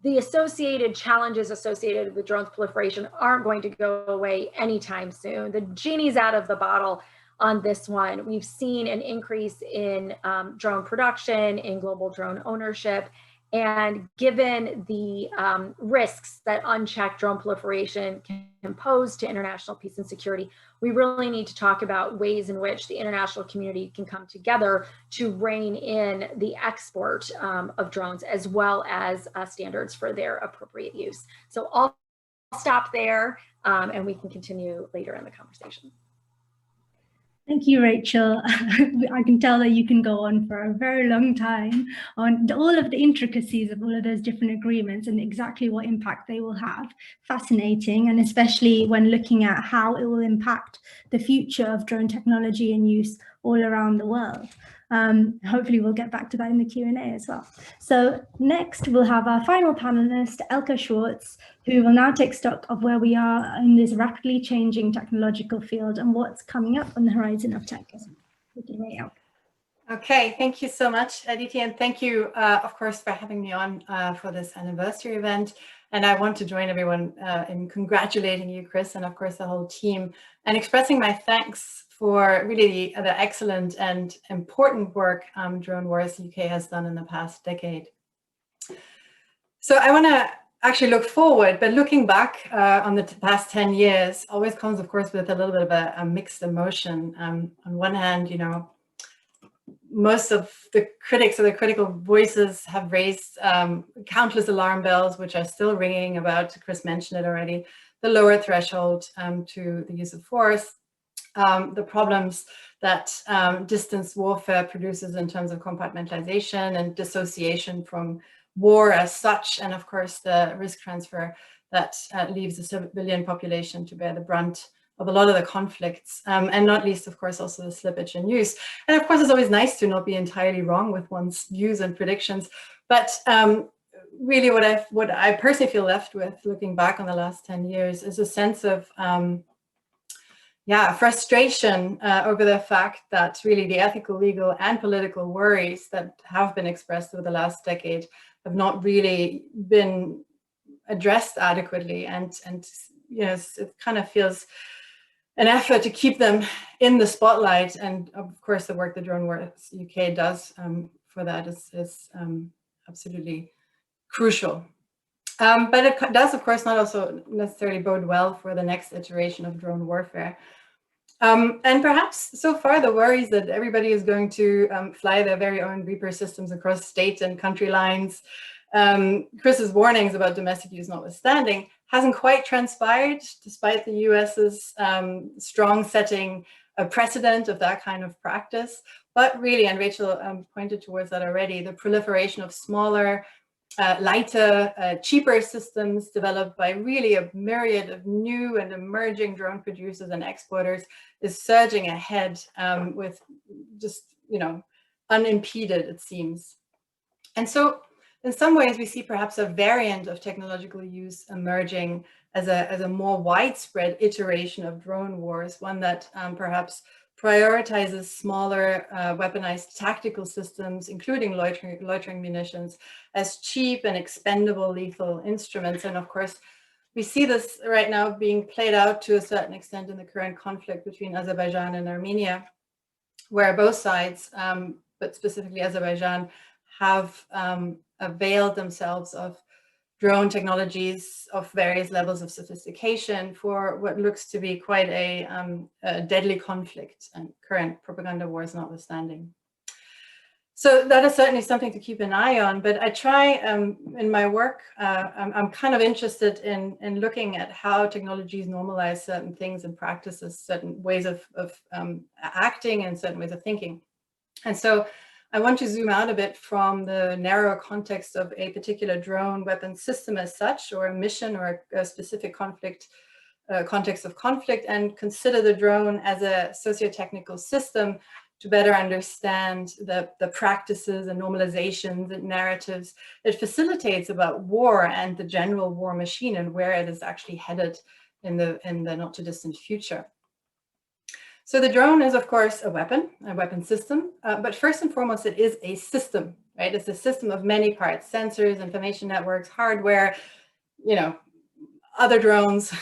the associated challenges associated with drones proliferation aren't going to go away anytime soon. The genie's out of the bottle on this one. We've seen an increase in drone production, in global drone ownership, and given the risks that unchecked drone proliferation can pose to international peace and security, we really need to talk about ways in which the international community can come together to rein in the export of drones, as well as standards for their appropriate use. So I'll stop there, and we can continue later in the conversation. Thank you, Rachel. I can tell that you can go on for a very long time on all of the intricacies of all of those different agreements and exactly what impact they will have. Fascinating, and especially when looking at how it will impact the future of drone technology and use all around the world. Hopefully we'll get back to that in the Q&A as well. So next we'll have our final panelist, Elke Schwarz, who will now take stock of where we are in this rapidly changing technological field and what's coming up on the horizon of tech. Okay, thank you so much, Aditi, and thank you, of course, for having me on for this anniversary event. And I want to join everyone in congratulating you, Chris, and of course the whole team, and expressing my thanks for really the excellent and important work Drone Wars UK has done in the past decade. So I want to actually look forward, but looking back on the past 10 years always comes, of course, with a little bit of a mixed emotion. On one hand, you know, most of the critics or the critical voices have raised countless alarm bells, which are still ringing about, Chris mentioned it already, the lower threshold to the use of force, the problems that distance warfare produces in terms of compartmentalization and dissociation from war as such, and of course the risk transfer that leaves the civilian population to bear the brunt of a lot of the conflicts, and not least, of course, also the slippage in use. And of course, it's always nice to not be entirely wrong with one's views and predictions, but really what I personally feel left with looking back on the last 10 years is a sense of frustration over the fact that really the ethical, legal, and political worries that have been expressed over the last decade have not really been addressed adequately, and you know, it kind of feels an effort to keep them in the spotlight. And of course, the work that Drone Wars UK does for that is absolutely crucial. But it does, of course, not also necessarily bode well for the next iteration of drone warfare. And perhaps so far the worries that everybody is going to fly their very own Reaper systems across state and country lines, Chris's warnings about domestic use notwithstanding, hasn't quite transpired, despite the US's strong setting a precedent of that kind of practice. But really, and Rachel pointed towards that already, the proliferation of smaller, lighter, cheaper systems developed by really a myriad of new and emerging drone producers and exporters is surging ahead with just, you know, unimpeded, it seems. And so in some ways we see perhaps a variant of technological use emerging as a more widespread iteration of drone wars, one that perhaps prioritizes smaller weaponized tactical systems, including loitering munitions, as cheap and expendable lethal instruments. And of course, we see this right now being played out to a certain extent in the current conflict between Azerbaijan and Armenia, where both sides, but specifically Azerbaijan, have availed themselves of drone technologies of various levels of sophistication for what looks to be quite a deadly conflict, and current propaganda wars notwithstanding. So that is certainly something to keep an eye on, but I try in my work, I'm kind of interested in looking at how technologies normalize certain things and practices, certain ways of acting and certain ways of thinking. And so I want to zoom out a bit from the narrow context of a particular drone weapon system as such, or a mission, or a specific conflict, context of conflict, and consider the drone as a socio-technical system to better understand the practices and normalizations and narratives it facilitates about war and the general war machine, and where it is actually headed in the not too distant future. So the drone is, of course, a weapon system, but first and foremost, it is a system, right? It's a system of many parts: sensors, information networks, hardware, you know, other drones,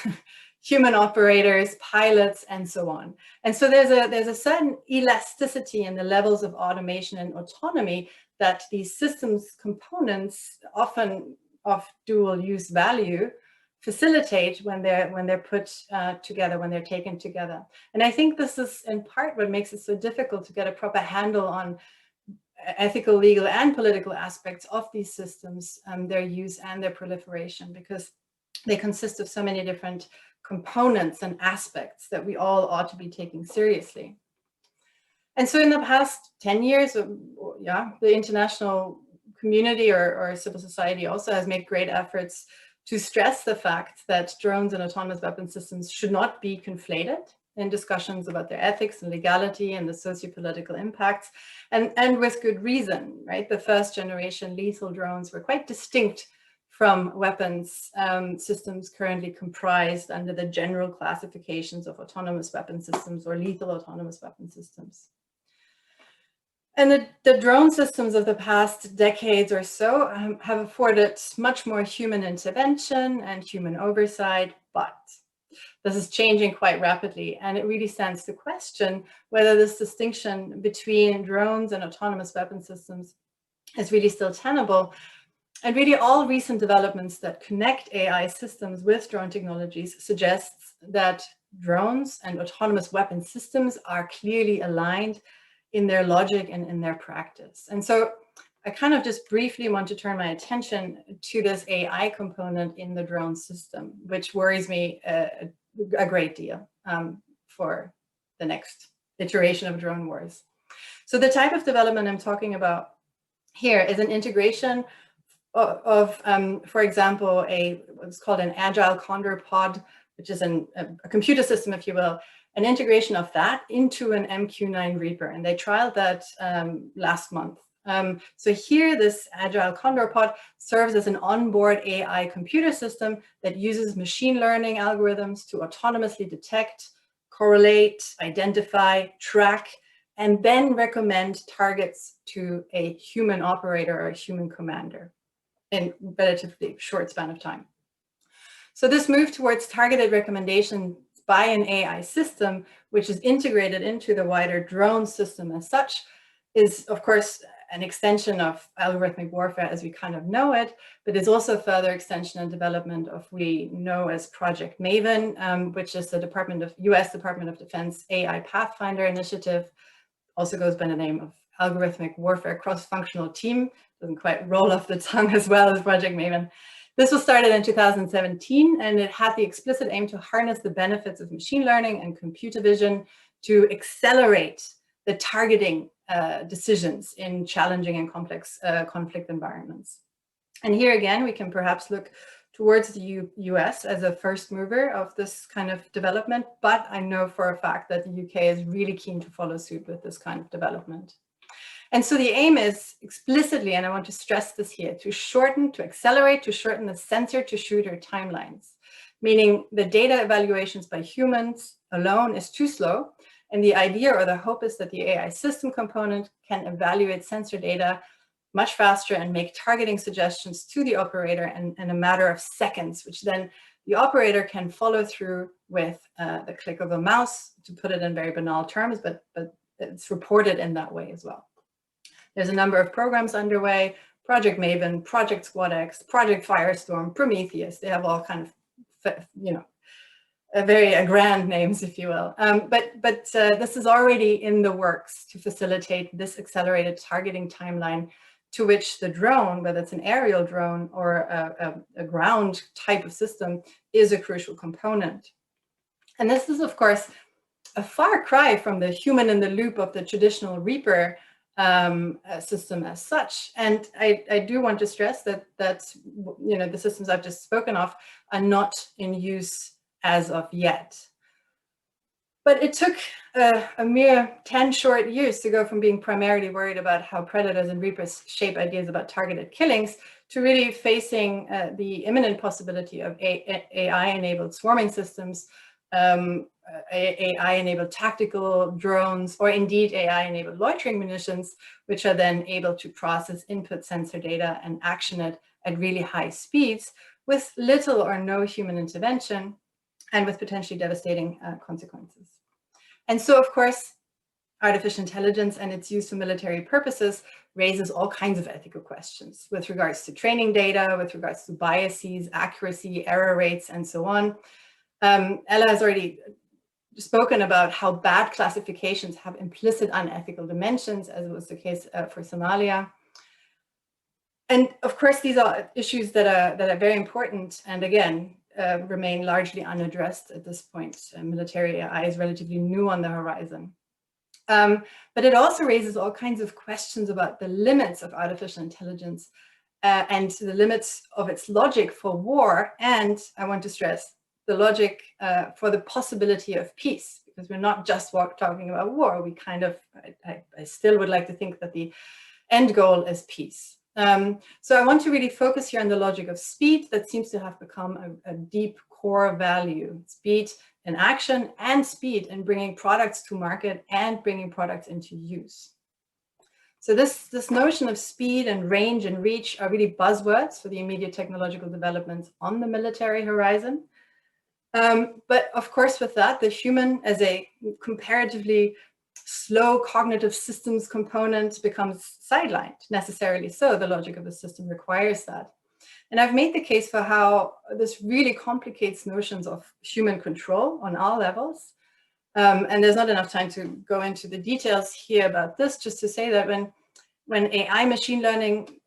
human operators, pilots, and so on. And so there's a certain elasticity in the levels of automation and autonomy that these systems components, often of dual use value, facilitate when they're put together, when they're taken together. And I think this is in part what makes it so difficult to get a proper handle on ethical, legal, and political aspects of these systems, their use and their proliferation, because they consist of so many different components and aspects that we all ought to be taking seriously. And so in the past 10 years, the international community or civil society also has made great efforts to stress the fact that drones and autonomous weapon systems should not be conflated in discussions about their ethics and legality and the socio-political impacts, and with good reason, right? The first generation lethal drones were quite distinct from weapons systems currently comprised under the general classifications of autonomous weapon systems or lethal autonomous weapon systems. And the drone systems of the past decades or so have afforded much more human intervention and human oversight, but this is changing quite rapidly. And it really stands to question whether this distinction between drones and autonomous weapon systems is really still tenable. And really all recent developments that connect AI systems with drone technologies suggests that drones and autonomous weapon systems are clearly aligned in their logic and in their practice. And so I kind of just briefly want to turn my attention to this AI component in the drone system, which worries me a great deal for the next iteration of drone wars. So the type of development I'm talking about here is an integration of for example, what's called an agile condor pod, which is a computer system, if you will, an integration of that into an MQ-9 Reaper. And they trialed that last month. So here, this agile condor pod serves as an onboard AI computer system that uses machine learning algorithms to autonomously detect, correlate, identify, track, and then recommend targets to a human operator or a human commander in relatively short span of time. So this move towards targeted recommendations by an AI system, which is integrated into the wider drone system as such, is of course an extension of algorithmic warfare as we kind of know it, but is also further extension and development of what we know as Project Maven, which is the US Department of Defense AI Pathfinder initiative, also goes by the name of Algorithmic Warfare Cross-Functional Team, doesn't quite roll off the tongue as well as Project Maven. This was started in 2017, and it had the explicit aim to harness the benefits of machine learning and computer vision to accelerate the targeting decisions in challenging and complex conflict environments. And here again, we can perhaps look towards the US as a first mover of this kind of development, but I know for a fact that the UK is really keen to follow suit with this kind of development. And so the aim is explicitly, and I want to stress this here, to shorten the sensor to shooter timelines, meaning the data evaluations by humans alone is too slow. And the idea or the hope is that the AI system component can evaluate sensor data much faster and make targeting suggestions to the operator in a matter of seconds, which then the operator can follow through with the click of a mouse, to put it in very banal terms, but it's reported in that way as well. There's a number of programs underway: Project Maven, Project Squad X, Project Firestorm, Prometheus. They have all kind of, very grand names, if you will. But this is already in the works to facilitate this accelerated targeting timeline, to which the drone, whether it's an aerial drone or a ground type of system, is a crucial component. And this is, of course, a far cry from the human in the loop of the traditional Reaper system as such. And I do want to stress that the systems I've just spoken of are not in use as of yet. But it took a mere 10 short years to go from being primarily worried about how predators and reapers shape ideas about targeted killings to really facing the imminent possibility of AI-enabled swarming systems, AI-enabled tactical drones, or indeed AI-enabled loitering munitions, which are then able to process input sensor data and action it at really high speeds with little or no human intervention, and with potentially devastating consequences. And so, of course, artificial intelligence and its use for military purposes raises all kinds of ethical questions with regards to training data, with regards to biases, accuracy, error rates, and so on. Ella has already spoken about how bad classifications have implicit unethical dimensions, as was the case for Somalia. And of course, these are issues that are very important, and again, remain largely unaddressed at this point. Military AI is relatively new on the horizon. But it also raises all kinds of questions about the limits of artificial intelligence and the limits of its logic for war. And I want to stress the logic for the possibility of peace, because we're not just talking about war. We kind of, I still would like to think that the end goal is peace. So I want to really focus here on the logic of speed that seems to have become a deep core value: speed in action and speed in bringing products to market and bringing products into use. So this notion of speed and range and reach are really buzzwords for the immediate technological developments on the military horizon. But of course, with that, the human as a comparatively slow cognitive systems component becomes sidelined, necessarily so. The logic of the system requires that. And I've made the case for how this really complicates notions of human control on all levels. And there's not enough time to go into the details here about this, just to say that when AI machine learning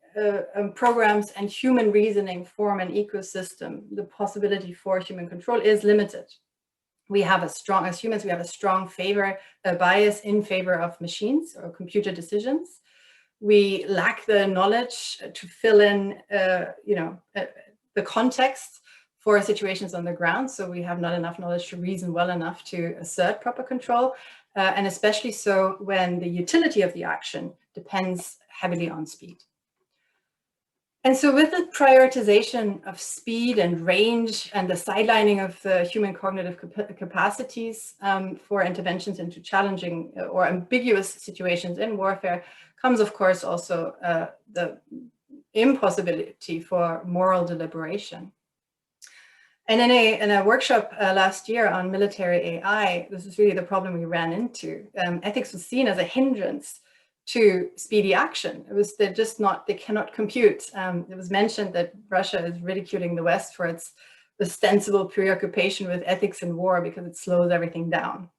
programs and human reasoning form an ecosystem, the possibility for human control is limited. We have a strong, as humans, we have a strong bias in favor of machines or computer decisions. We lack the knowledge to fill in, the context for situations on the ground. So we have not enough knowledge to reason well enough to assert proper control. And especially so when the utility of the action depends heavily on speed. And so with the prioritization of speed and range and the sidelining of the human cognitive capacities for interventions into challenging or ambiguous situations in warfare comes, of course, also the impossibility for moral deliberation. And in a workshop last year on military AI, this is really the problem we ran into. Ethics was seen as a hindrance to speedy action. They cannot compute. It was mentioned that Russia is ridiculing the West for its ostensible preoccupation with ethics in war because it slows everything down.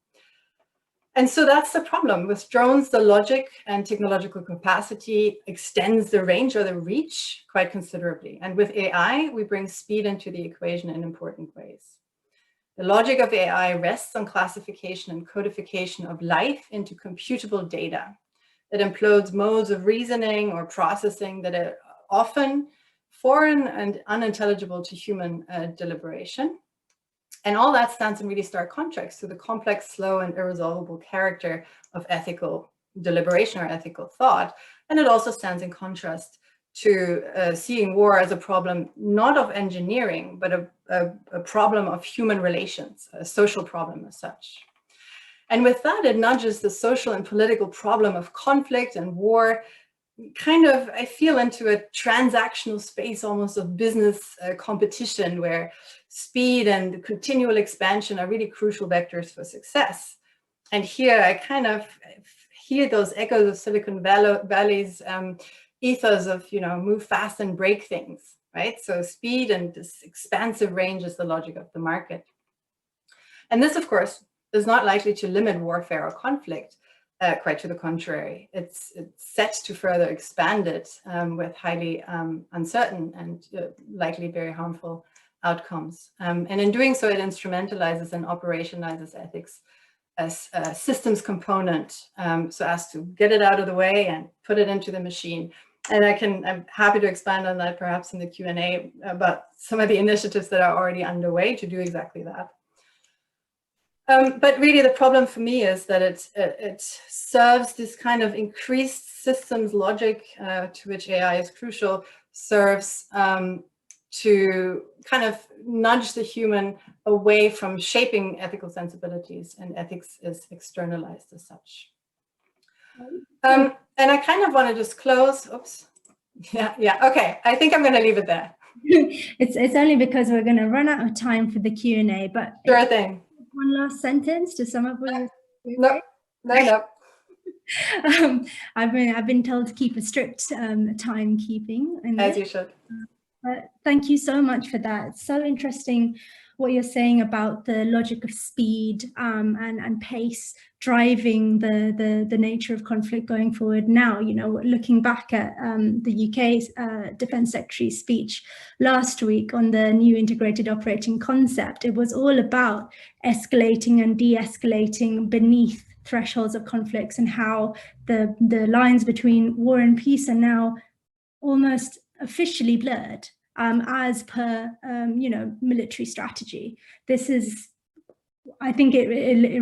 And so that's the problem. With drones, the logic and technological capacity extends the range or the reach quite considerably. And with AI, we bring speed into the equation in important ways. The logic of AI rests on classification and codification of life into computable data. It employs modes of reasoning or processing that are often foreign and unintelligible to human deliberation. And all that stands in really stark contrast to the complex, slow, and irresolvable character of ethical deliberation or ethical thought. And it also stands in contrast to seeing war as a problem, not of engineering, but a problem of human relations, a social problem as such. And with that, it nudges the social and political problem of conflict and war kind of, I feel, into a transactional space almost of business competition, where speed and continual expansion are really crucial vectors for success. And here I kind of hear those echoes of Silicon Valley's ethos of, move fast and break things, right? So speed and this expansive range is the logic of the market. And this, of course, is not likely to limit warfare or conflict. Quite to the contrary, it's set to further expand it with highly uncertain and likely very harmful outcomes. And in doing so, it instrumentalizes and operationalizes ethics as a systems component, so as to get it out of the way and put it into the machine. And I'm happy to expand on that perhaps in the Q&A about some of the initiatives that are already underway to do exactly that. But really the problem for me is that it serves this kind of increased systems logic to which AI is crucial, serves to kind of nudge the human away from shaping ethical sensibilities, and ethics is externalized as such. And I kind of want to just close, oops. Yeah, okay, I think I'm going to leave it there. It's only because we're going to run out of time for the Q&A, but sure thing. One last sentence to sum up what you No. I've been told to keep a strict timekeeping. As you should. Thank you so much for that. It's so interesting what you're saying about the logic of speed and pace driving the nature of conflict going forward now. Looking back at the UK's Defence Secretary's speech last week on the new integrated operating concept, it was all about escalating and de-escalating beneath thresholds of conflicts, and how the lines between war and peace are now almost officially blurred as per military strategy. This is, I think it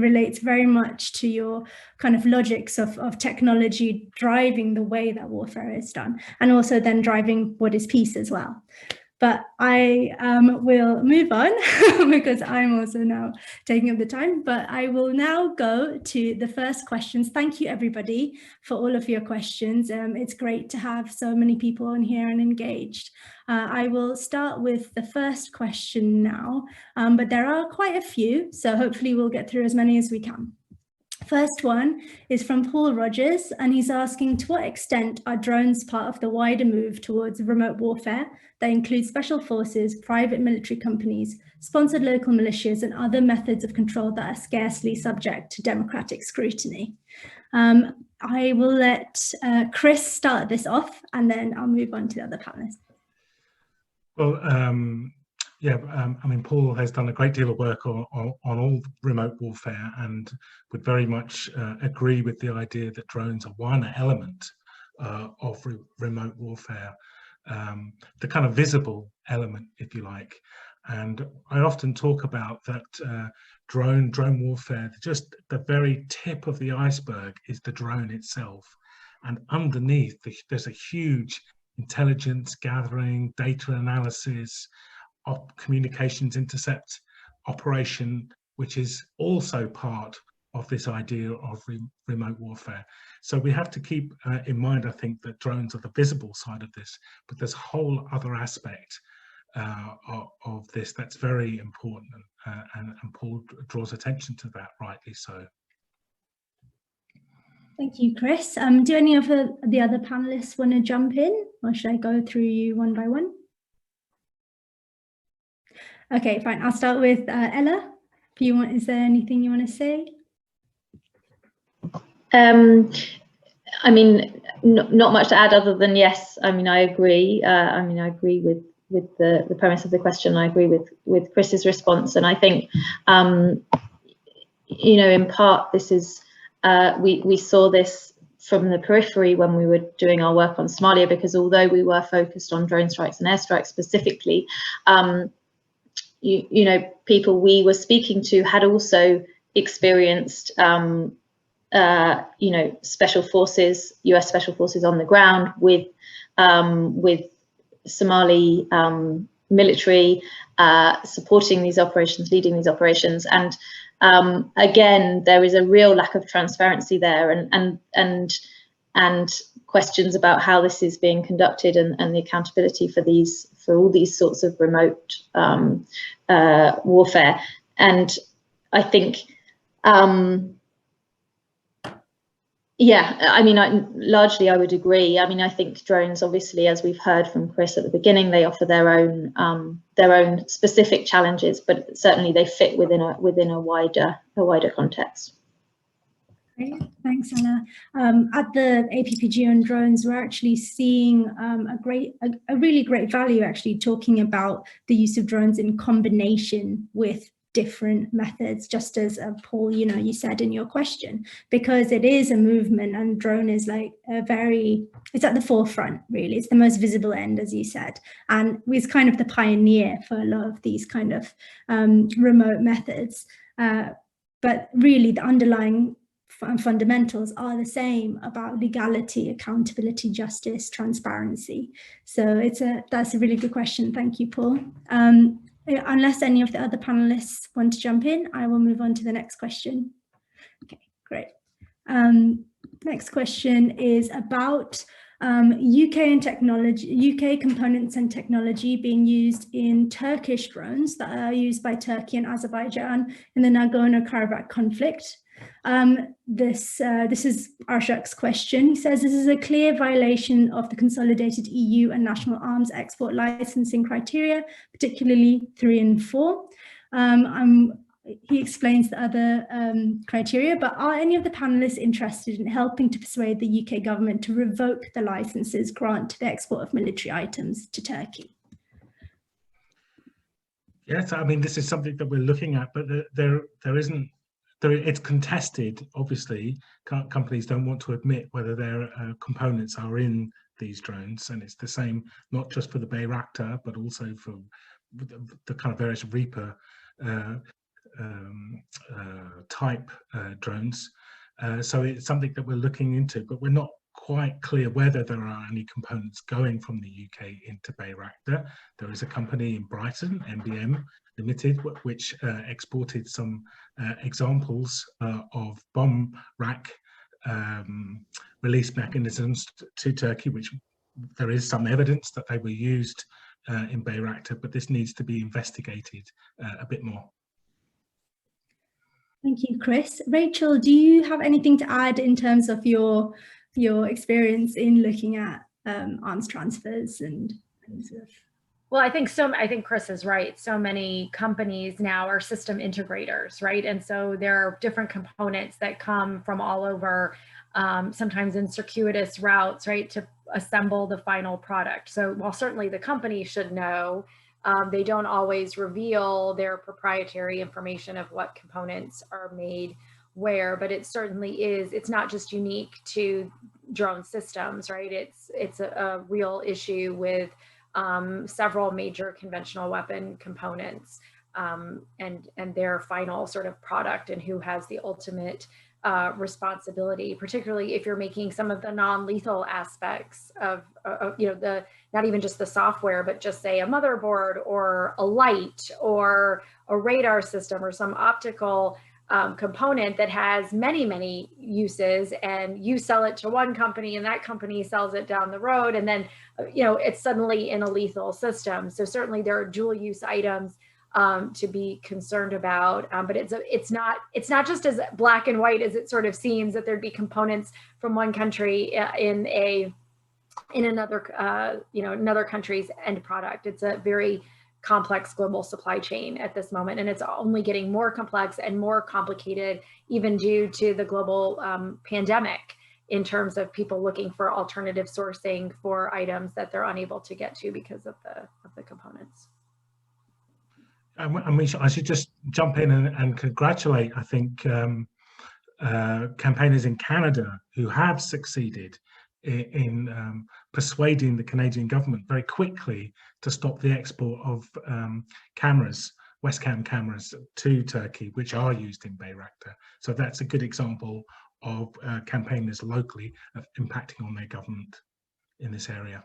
relates very much to your kind of logics of technology driving the way that warfare is done, and also then driving what is peace as well. but I will move on because I'm also now taking up the time, but I will now go to the first questions. Thank you everybody for all of your questions. It's great to have so many people on here and engaged. I will start with the first question now, but there are quite a few, so hopefully we'll get through as many as we can. First one is from Paul Rogers, and he's asking, to what extent are drones part of the wider move towards remote warfare that includes special forces, private military companies, sponsored local militias, and other methods of control that are scarcely subject to democratic scrutiny? I will let Chris start this off, and then I'll move on to the other panelists. Well, I mean, Paul has done a great deal of work on all remote warfare, and would very much agree with the idea that drones are one element of remote warfare, the kind of visible element, if you like. And I often talk about that drone warfare, just the very tip of the iceberg is the drone itself. And underneath, there's a huge intelligence gathering, data analysis, communications intercept operation, which is also part of this idea of remote warfare. So we have to keep in mind, I think, that drones are the visible side of this, but there's a whole other aspect of this that's very important, and Paul draws attention to that, rightly so. Thank you, Chris. Do any of the other panelists want to jump in, or should I go through you one by one? Okay, fine. I'll start with Ella. Is there anything you want to say? I mean, not much to add other than yes. I mean, I agree. I agree with the premise of the question. I agree with Chris's response, and I think, you know, in part this is we saw this from the periphery when we were doing our work on Somalia, because although we were focused on drone strikes and airstrikes specifically, you know, people we were speaking to had also experienced, you know, special forces, US special forces on the ground with Somali military supporting these operations, leading these operations, and again, there is a real lack of transparency there, and questions about how this is being conducted, and the accountability for all these sorts of remote warfare. And I think, yeah, I mean, largely I would agree. I mean, I think drones, obviously, as we've heard from Chris at the beginning, they offer their own specific challenges, but certainly they fit within a wider context. Great, thanks, Anna. At the APPG on drones, we're actually seeing a really great value, actually, talking about the use of drones in combination with different methods, just as Paul, you know, you said in your question, because it is a movement, and drone is like it's at the forefront, really. It's the most visible end, as you said, and it's kind of the pioneer for a lot of these kind of remote methods. But really, the underlying fundamentals are the same about legality, accountability, justice, transparency. So that's a really good question. Thank you, Paul. Unless any of the other panelists want to jump in, I will move on to the next question. Okay, great. Next question is about UK components and technology being used in Turkish drones that are used by Turkey and Azerbaijan in the Nagorno-Karabakh conflict. This is Arshak's question. He says, this is a clear violation of the consolidated EU and national arms export licensing criteria, particularly 3 and 4. He explains the other criteria, but are any of the panelists interested in helping to persuade the UK government to revoke the licenses granted to the export of military items to Turkey? Yes, I mean, this is something that we're looking at, but it's contested, obviously. Companies don't want to admit whether their components are in these drones, and it's the same not just for the Bayraktar, but also for the kind of various Reaper type drones. So it's something that we're looking into, but we're not quite clear whether there are any components going from the UK into Bayraktar. There is a company in Brighton, MBM Limited, which exported some examples of bomb rack release mechanisms to Turkey, which there is some evidence that they were used in Bayraktar, but this needs to be investigated a bit more. Thank you, Chris. Rachel, do you have anything to add in terms of your experience in looking at arms transfers and things? Well, I think Chris is right. So many companies now are system integrators, right? And so there are different components that come from all over, sometimes in circuitous routes, right, to assemble the final product. So while certainly the company should know, they don't always reveal their proprietary information of what components are made where, but it certainly is, it's not just unique to drone systems, right? It's a real issue with several major conventional weapon components and their final sort of product and who has the ultimate responsibility, particularly if you're making some of the non-lethal aspects of not even just the software, but just say a motherboard or a light or a radar system or some optical component that has many uses, and you sell it to one company and that company sells it down the road, and then it's suddenly in a lethal system. So certainly there are dual use items to be concerned about, but it's not just as black and white as it sort of seems, that there'd be components from one country in another another country's end product. It's a very complex global supply chain at this moment, and it's only getting more complex and more complicated, even due to the global pandemic, in terms of people looking for alternative sourcing for items that they're unable to get to because of the components. I should just jump in and congratulate, I think, campaigners in Canada who have succeeded in persuading the Canadian government very quickly to stop the export of cameras, Westcam cameras, to Turkey, which are used in Bayraktar. So that's a good example of campaigners locally of impacting on their government in this area.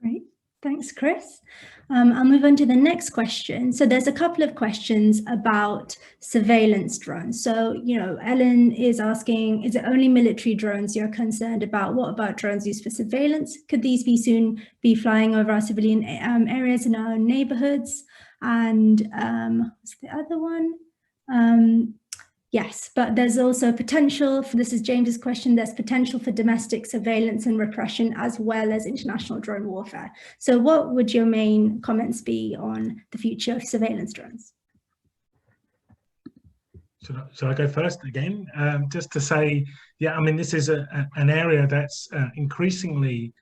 Great. Thanks, Chris. I'll move on to the next question. So there's a couple of questions about surveillance drones. So, Ellen is asking, is it only military drones you're concerned about? What about drones used for surveillance? Could these soon be flying over our civilian areas in our own neighborhoods? And what's the other one? Yes, but there's also potential for, this is James's question, there's potential for domestic surveillance and repression as well as international drone warfare. So what would your main comments be on the future of surveillance drones? Shall I go first again? Just to say, yeah, I mean, this is an area that's increasingly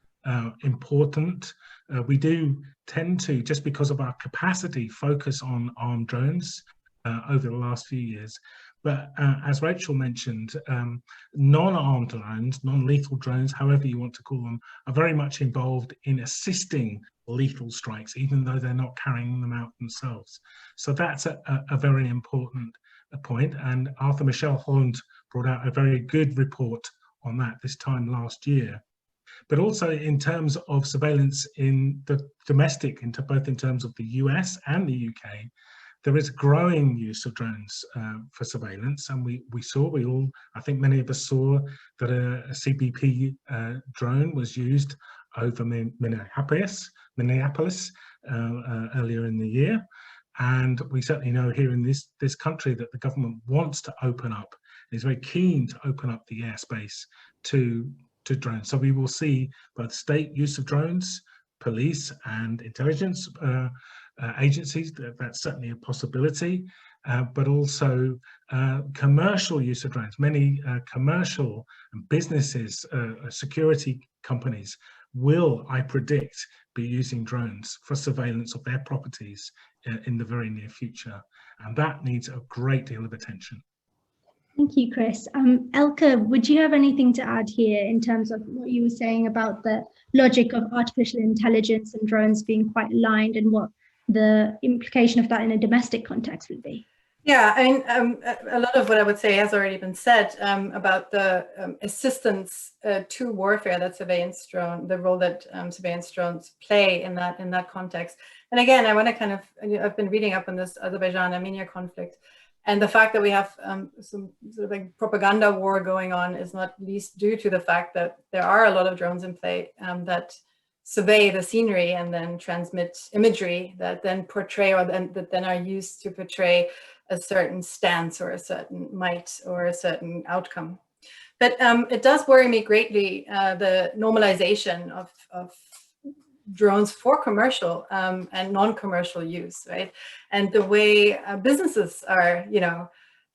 important. We do tend to, just because of our capacity, focus on armed drones over the last few years. But as Rachel mentioned, non-armed drones, non-lethal drones, however you want to call them, are very much involved in assisting lethal strikes, even though they're not carrying them out themselves. So that's a very important point. And Arthur Michel Holland brought out a very good report on that this time last year. But also in terms of surveillance in the domestic, both in terms of the US and the UK, there is growing use of drones for surveillance, and we all, I think many of us saw that a CBP drone was used over Minneapolis earlier in the year, and we certainly know here in this country that the government wants to open up, is very keen to open up the airspace to drones. So we will see both state use of drones, police and intelligence agencies, that's certainly a possibility, but also commercial use of drones. Many commercial businesses, security companies will, I predict, be using drones for surveillance of their properties in the very near future. And that needs a great deal of attention. Thank you, Chris. Elke, would you have anything to add here in terms of what you were saying about the logic of artificial intelligence and drones being quite aligned, and what the implication of that in a domestic context would be? Yeah, I mean, a lot of what I would say has already been said about the assistance to warfare that surveillance drone, the role that surveillance drones play in that context. And again, I want to kind of, I've been reading up on this Azerbaijan-Armenia conflict, and the fact that we have some sort of like propaganda war going on is not least due to the fact that there are a lot of drones in play that survey the scenery and then transmit imagery that then portray, or that then are used to portray a certain stance or a certain might or a certain outcome. But it does worry me greatly, the normalization of drones for commercial and non-commercial use, right? And the way businesses are,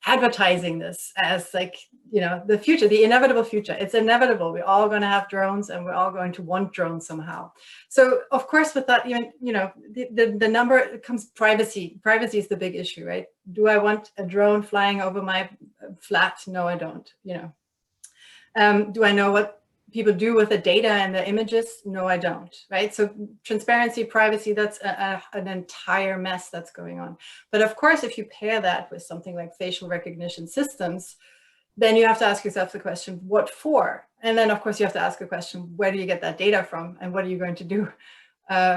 advertising this as like, the future, the inevitable future. It's inevitable. We're all going to have drones, and we're all going to want drones somehow. So of course, with that, the number comes privacy. Privacy is the big issue, right? Do I want a drone flying over my flat? No, I don't. Do I know what people do with the data and the images? No, I don't, right? So transparency, privacy, that's an entire mess that's going on. But of course, if you pair that with something like facial recognition systems, then you have to ask yourself the question, what for? And then of course you have to ask the question, where do you get that data from? And what are you going to do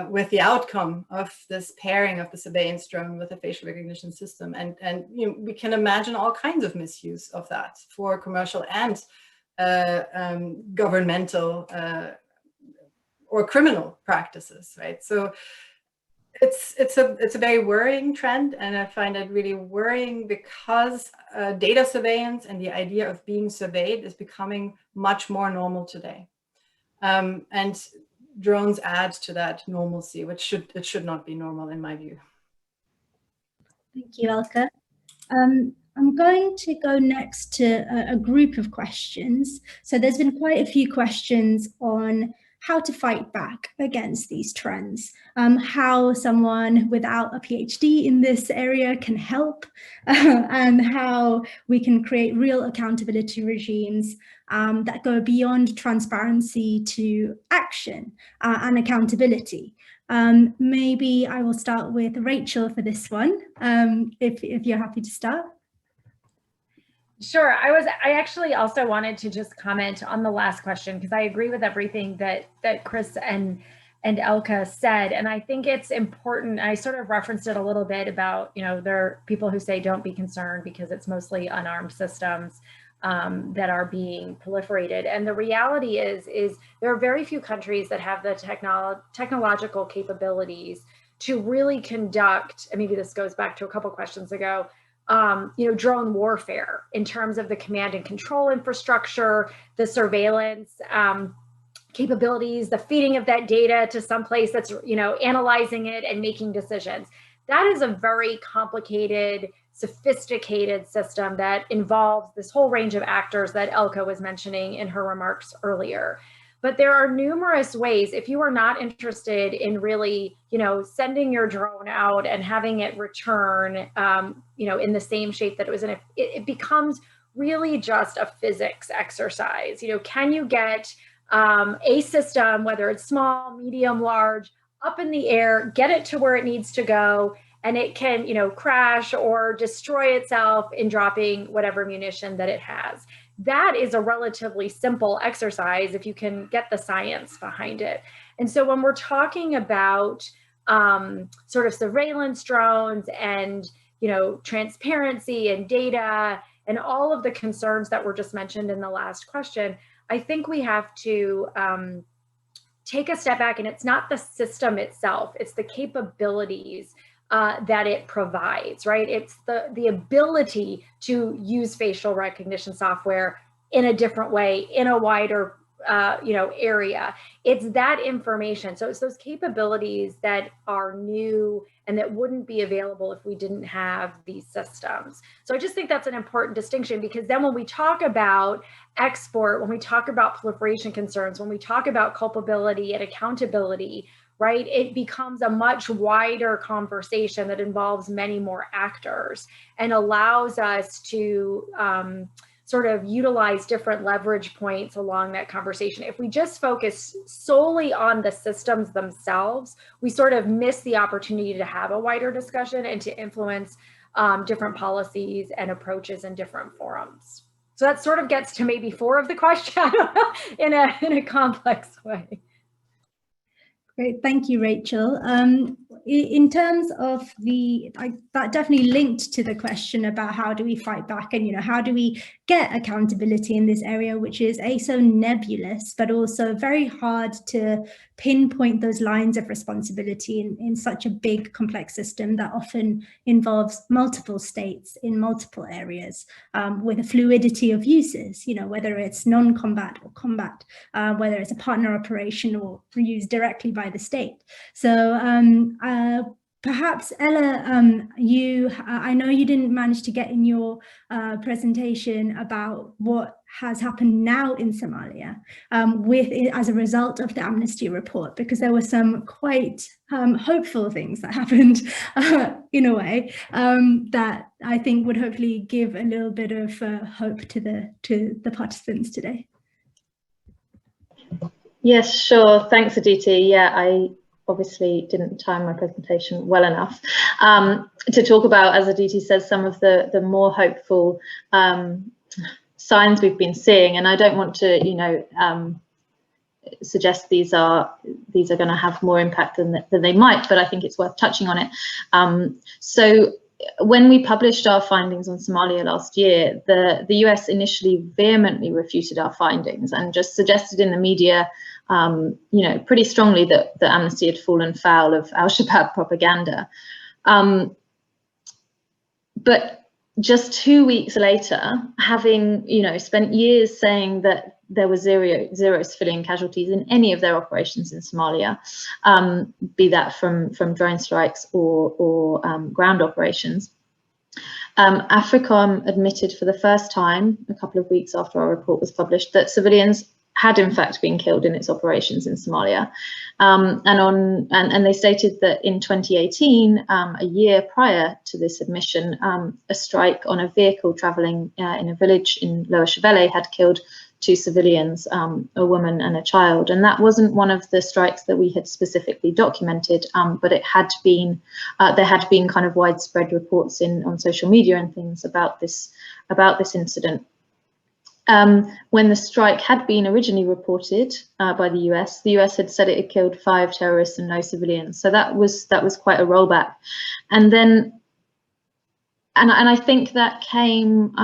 with the outcome of this pairing of the surveillance drone with a facial recognition system? And we can imagine all kinds of misuse of that for commercial and governmental or criminal practices, right? So it's a very worrying trend, and I find it really worrying because data surveillance and the idea of being surveyed is becoming much more normal today, and drones add to that normalcy, which it should not be normal in my view. Thank you, Elke. I'm going to go next to a group of questions. So there's been quite a few questions on how to fight back against these trends, how someone without a PhD in this area can help, and how we can create real accountability regimes that go beyond transparency to action and accountability. Maybe I will start with Rachel for this one, if you're happy to start. Sure. I actually also wanted to just comment on the last question, because I agree with everything that Chris and Elke said. And I think it's important. I sort of referenced it a little bit about, there are people who say don't be concerned because it's mostly unarmed systems that are being proliferated. And the reality is there are very few countries that have the technological capabilities to really conduct, and maybe this goes back to a couple questions ago, drone warfare in terms of the command and control infrastructure, the surveillance capabilities, the feeding of that data to some place that's, analyzing it and making decisions. That is a very complicated, sophisticated system that involves this whole range of actors that Elke was mentioning in her remarks earlier. But there are numerous ways, if you are not interested in really, sending your drone out and having it return, in the same shape that it was in, it becomes really just a physics exercise. Can you get a system, whether it's small, medium, large, up in the air, get it to where it needs to go, and it can, crash or destroy itself in dropping whatever munition that it has. That is a relatively simple exercise if you can get the science behind it. And so when we're talking about sort of surveillance drones and, transparency and data and all of the concerns that were just mentioned in the last question, I think we have to take a step back, and it's not the system itself, it's the capabilities that it provides, right? It's the ability to use facial recognition software in a different way, in a wider area. It's that information. So it's those capabilities that are new and that wouldn't be available if we didn't have these systems. So I just think that's an important distinction, because then when we talk about export, when we talk about proliferation concerns, when we talk about culpability and accountability, right, it becomes a much wider conversation that involves many more actors and allows us to sort of utilize different leverage points along that conversation. If we just focus solely on the systems themselves, we sort of miss the opportunity to have a wider discussion and to influence different policies and approaches in different forums. So that sort of gets to maybe 4 of the question in a complex way. Great, thank you, Rachel. In terms of that definitely linked to the question about how do we fight back and, how do we get accountability in this area, which is so nebulous, but also very hard to pinpoint those lines of responsibility in such a big, complex system that often involves multiple states in multiple areas with a fluidity of uses, whether it's non-combat or combat, whether it's a partner operation or used directly by the state. So perhaps Ella, I know you didn't manage to get in your presentation about what has happened now in Somalia as a result of the Amnesty report, because there were some quite hopeful things that happened in a way that I think would hopefully give a little bit of hope to the participants today. Yes, sure. Thanks, Aditi. Yeah, I obviously didn't time my presentation well enough to talk about, as Aditi says, some of the more hopeful signs we've been seeing. And I don't want to, suggest these are going to have more impact than they might, but I think it's worth touching on it. So when we published our findings on Somalia last year, the US initially vehemently refuted our findings and just suggested in the media, pretty strongly that Amnesty had fallen foul of al-Shabaab propaganda. But just 2 weeks later, having spent years saying that there were zero civilian casualties in any of their operations in Somalia, be that from drone strikes or ground operations, AFRICOM admitted for the first time a couple of weeks after our report was published that civilians had in fact been killed in its operations in Somalia, and they stated that in 2018, a year prior to this admission, a strike on a vehicle travelling in a village in Lower Shabelle had killed 2 civilians, a woman and a child, and that wasn't one of the strikes that we had specifically documented, but it had been there had been kind of widespread reports on social media and things about this incident. When the strike had been originally reported by the US had said it had killed 5 terrorists and no civilians. So that was quite a rollback. And then, and I think that came,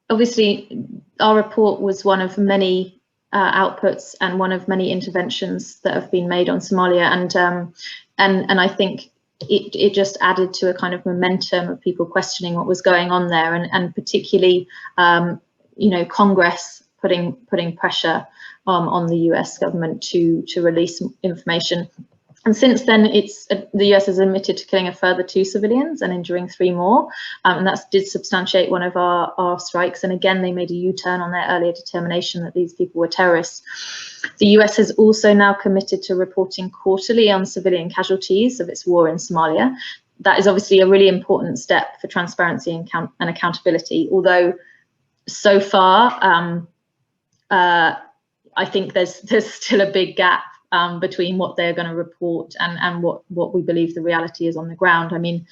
obviously our report was one of many outputs and one of many interventions that have been made on Somalia, and I think it just added to a kind of momentum of people questioning what was going on there, and particularly, Congress putting pressure on the US government to release information. And since then, the US has admitted to killing a further 2 civilians and injuring 3 more, and that did substantiate one of our strikes. And again, they made a U-turn on their earlier determination that these people were terrorists. The US has also now committed to reporting quarterly on civilian casualties of its war in Somalia. That is obviously a really important step for transparency and accountability, although so far, I think there's still a big gap between what they're going to report and what we believe the reality is on the ground. I mean,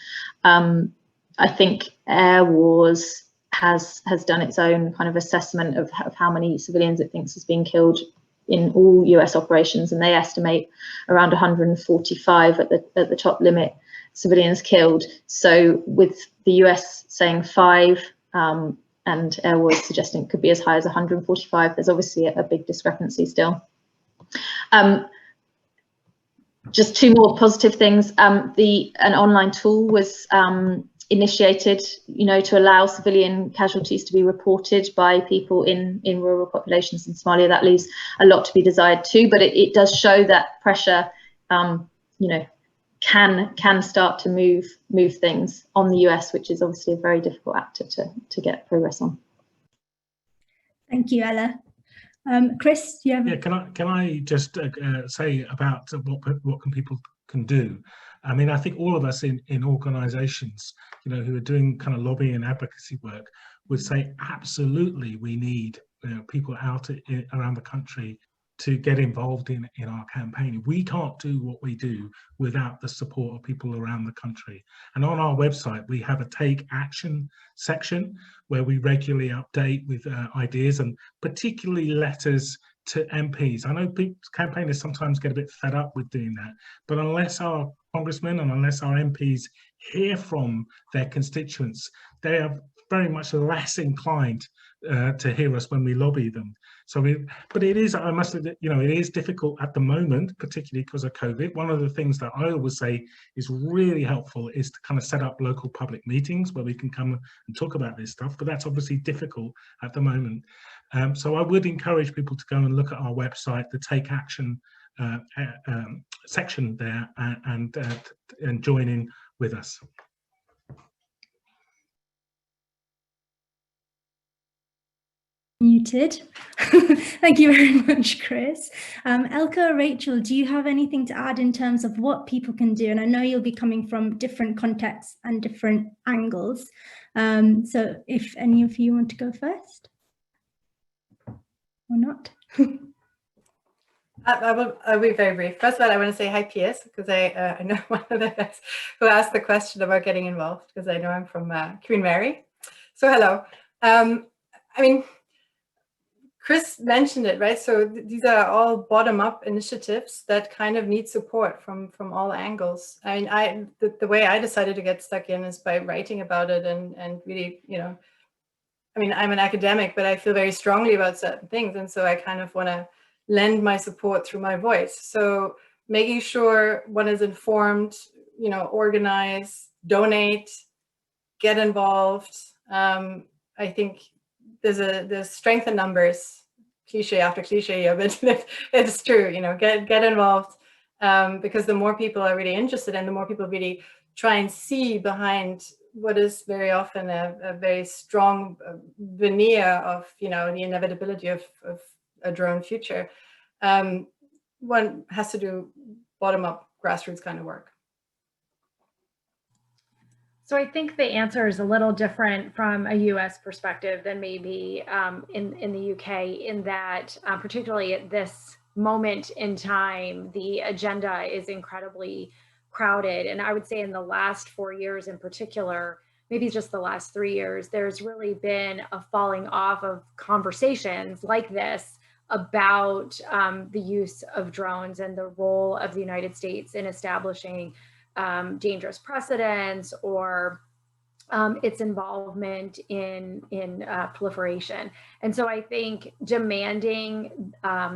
I think Air Wars has done its own kind of assessment of how many civilians it thinks has been killed in all US operations, and they estimate around 145 at the top limit civilians killed. So with the US saying 5 and Air Wars suggesting it could be as high as 145, there's obviously a big discrepancy still. Just 2 more positive things. An online tool was initiated, to allow civilian casualties to be reported by people in rural populations in Somalia. That leaves a lot to be desired too, but it does show that pressure, can start to move things on the US, which is obviously a very difficult actor to get progress on. Thank you, Ella. Chris, do you have? Yeah, can I just say about what people can do? I mean, I think all of us in organisations, who are doing kind of lobbying and advocacy work, would say absolutely we need people out around the country to get involved in our campaign. We can't do what we do without the support of people around the country. And on our website, we have a take action section where we regularly update with ideas, and particularly letters to MPs. I know campaigners sometimes get a bit fed up with doing that, but unless our congressmen and unless our MPs hear from their constituents, they are very much less inclined to hear us when we lobby them. So, but it is, I must admit, it is difficult at the moment, particularly because of COVID. One of the things that I always say is really helpful is to kind of set up local public meetings where we can come and talk about this stuff, but that's obviously difficult at the moment. So I would encourage people to go and look at our website, the Take Action section there, and join in with us. Muted. Thank you very much, Chris. Elke or Rachel, do you have anything to add in terms of what people can do? And I know you'll be coming from different contexts and different angles. So if any of you want to go first or not. I'll be very brief. First of all, I want to say hi, Piers, because I know one of the guys who asked the question about getting involved, because I know I'm from Queen Mary. So hello. I mean, Chris mentioned it, right? So these are all bottom-up initiatives that kind of need support from all angles. I mean, the way I decided to get stuck in is by writing about it and really, I mean, I'm an academic, but I feel very strongly about certain things. And so I kind of want to lend my support through my voice. So making sure one is informed, organize, donate, get involved. I think there's strength in numbers, cliche after cliche here, but it's true, get involved, because the more people are really interested and the more people really try and see behind what is very often a very strong veneer of, the inevitability of a drone future, one has to do bottom-up grassroots kind of work. So I think the answer is a little different from a US perspective than maybe in the UK, in that particularly at this moment in time, the agenda is incredibly crowded. And I would say in the last 4 years in particular, maybe just the last 3 years, there's really been a falling off of conversations like this about the use of drones and the role of the United States in establishing dangerous precedents or its involvement in proliferation. And so I think demanding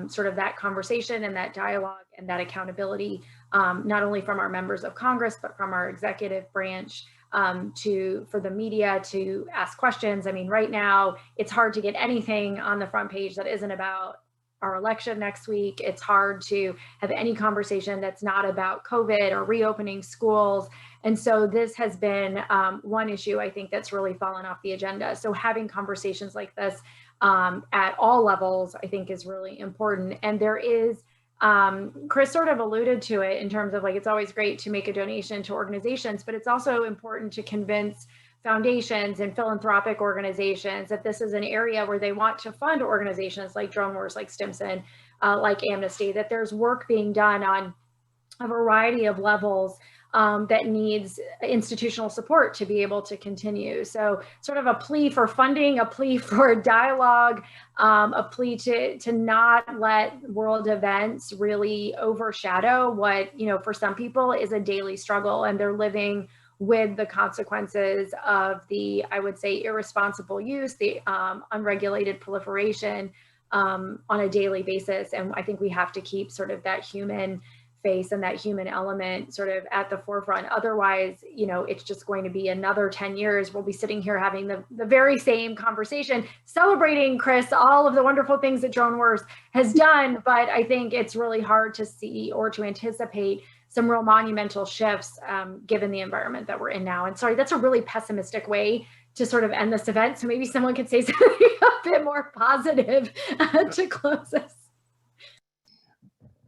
sort of that conversation and that dialogue and that accountability, not only from our members of Congress, but from our executive branch, for the media to ask questions. I mean, right now, it's hard to get anything on the front page that isn't about our election next week. It's hard to have any conversation that's not about COVID or reopening schools. And so this has been one issue I think that's really fallen off the agenda. So having conversations like this at all levels, I think is really important. And there is, Chris sort of alluded to it in terms of like, it's always great to make a donation to organizations, but it's also important to convince foundations and philanthropic organizations that this is an area where they want to fund organizations like Drone Wars, like Stimson, like Amnesty, that there's work being done on a variety of levels that needs institutional support to be able to continue. So sort of a plea for funding, a plea for dialogue, a plea to not let world events really overshadow what, for some people is a daily struggle, and they're living with the consequences of the, I would say, irresponsible use, the unregulated proliferation on a daily basis. And I think we have to keep sort of that human face and that human element sort of at the forefront. Otherwise, it's just going to be another 10 years. We'll be sitting here having the very same conversation, celebrating, Chris, all of the wonderful things that Drone Wars has done. But I think it's really hard to see or to anticipate some real monumental shifts given the environment that we're in now. And sorry, that's a really pessimistic way to sort of end this event. So maybe someone could say something a bit more positive to close us.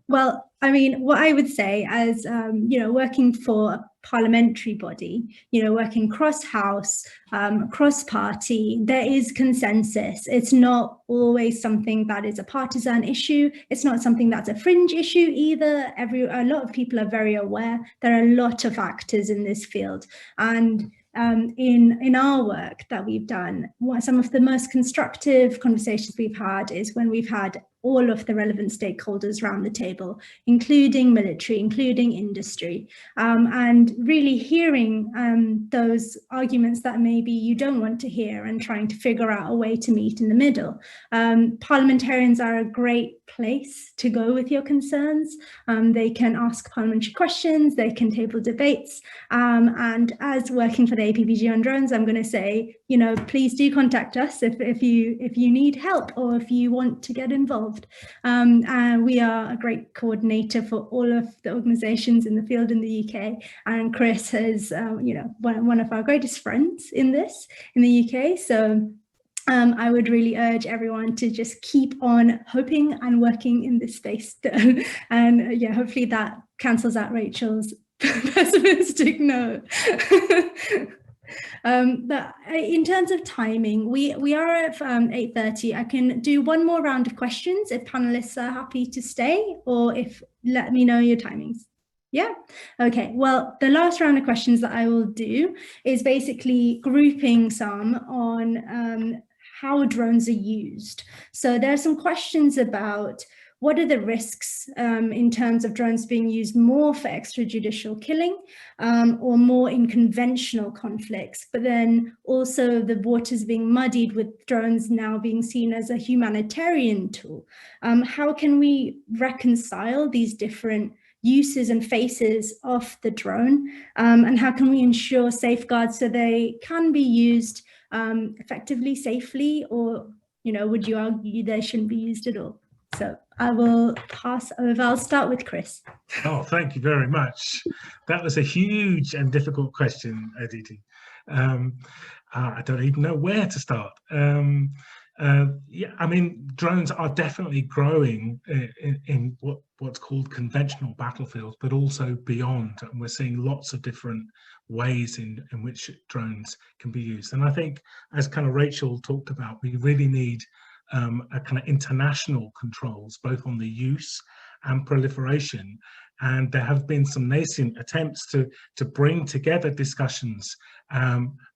Well, I mean, what I would say as, working for a parliamentary body, working cross-house, cross-party, there is consensus. It's not always something that is a partisan issue. It's not something that's a fringe issue either. A lot of people are very aware. There are a lot of actors in this field. And in our work that we've done, some of the most constructive conversations we've had is when we've had all of the relevant stakeholders around the table, including military, including industry, and really hearing those arguments that maybe you don't want to hear and trying to figure out a way to meet in the middle. Parliamentarians are a great place to go with your concerns. They can ask parliamentary questions, they can table debates, and as working for the APPG on drones, I'm going to say, please do contact us if you need help or if you want to get involved. We are a great coordinator for all of the organizations in the field in the UK, and Chris is one of our greatest friends in the UK. So I would really urge everyone to just keep on hoping and working in this space. And yeah, hopefully that cancels out Rachel's pessimistic note. But in terms of timing, we are at 8:30. I can do one more round of questions if panelists are happy to stay, or if let me know your timings. Yeah, okay. Well, the last round of questions that I will do is basically grouping some on how drones are used. So there are some questions about what are the risks in terms of drones being used more for extrajudicial killing or more in conventional conflicts, but then also the waters being muddied with drones now being seen as a humanitarian tool. How can we reconcile these different uses and faces of the drone, and how can we ensure safeguards so they can be used effectively, safely, or would you argue they shouldn't be used at all? So I will pass over. I'll start with Chris. Oh, thank you very much. That was a huge and difficult question, Aditi. I don't even know where to start. Yeah, I mean, drones are definitely growing in what's called conventional battlefields, but also beyond. And we're seeing lots of different ways in which drones can be used. And I think, as kind of Rachel talked about, we really need a kind of international controls, both on the use and proliferation. And there have been some nascent attempts to bring together discussions,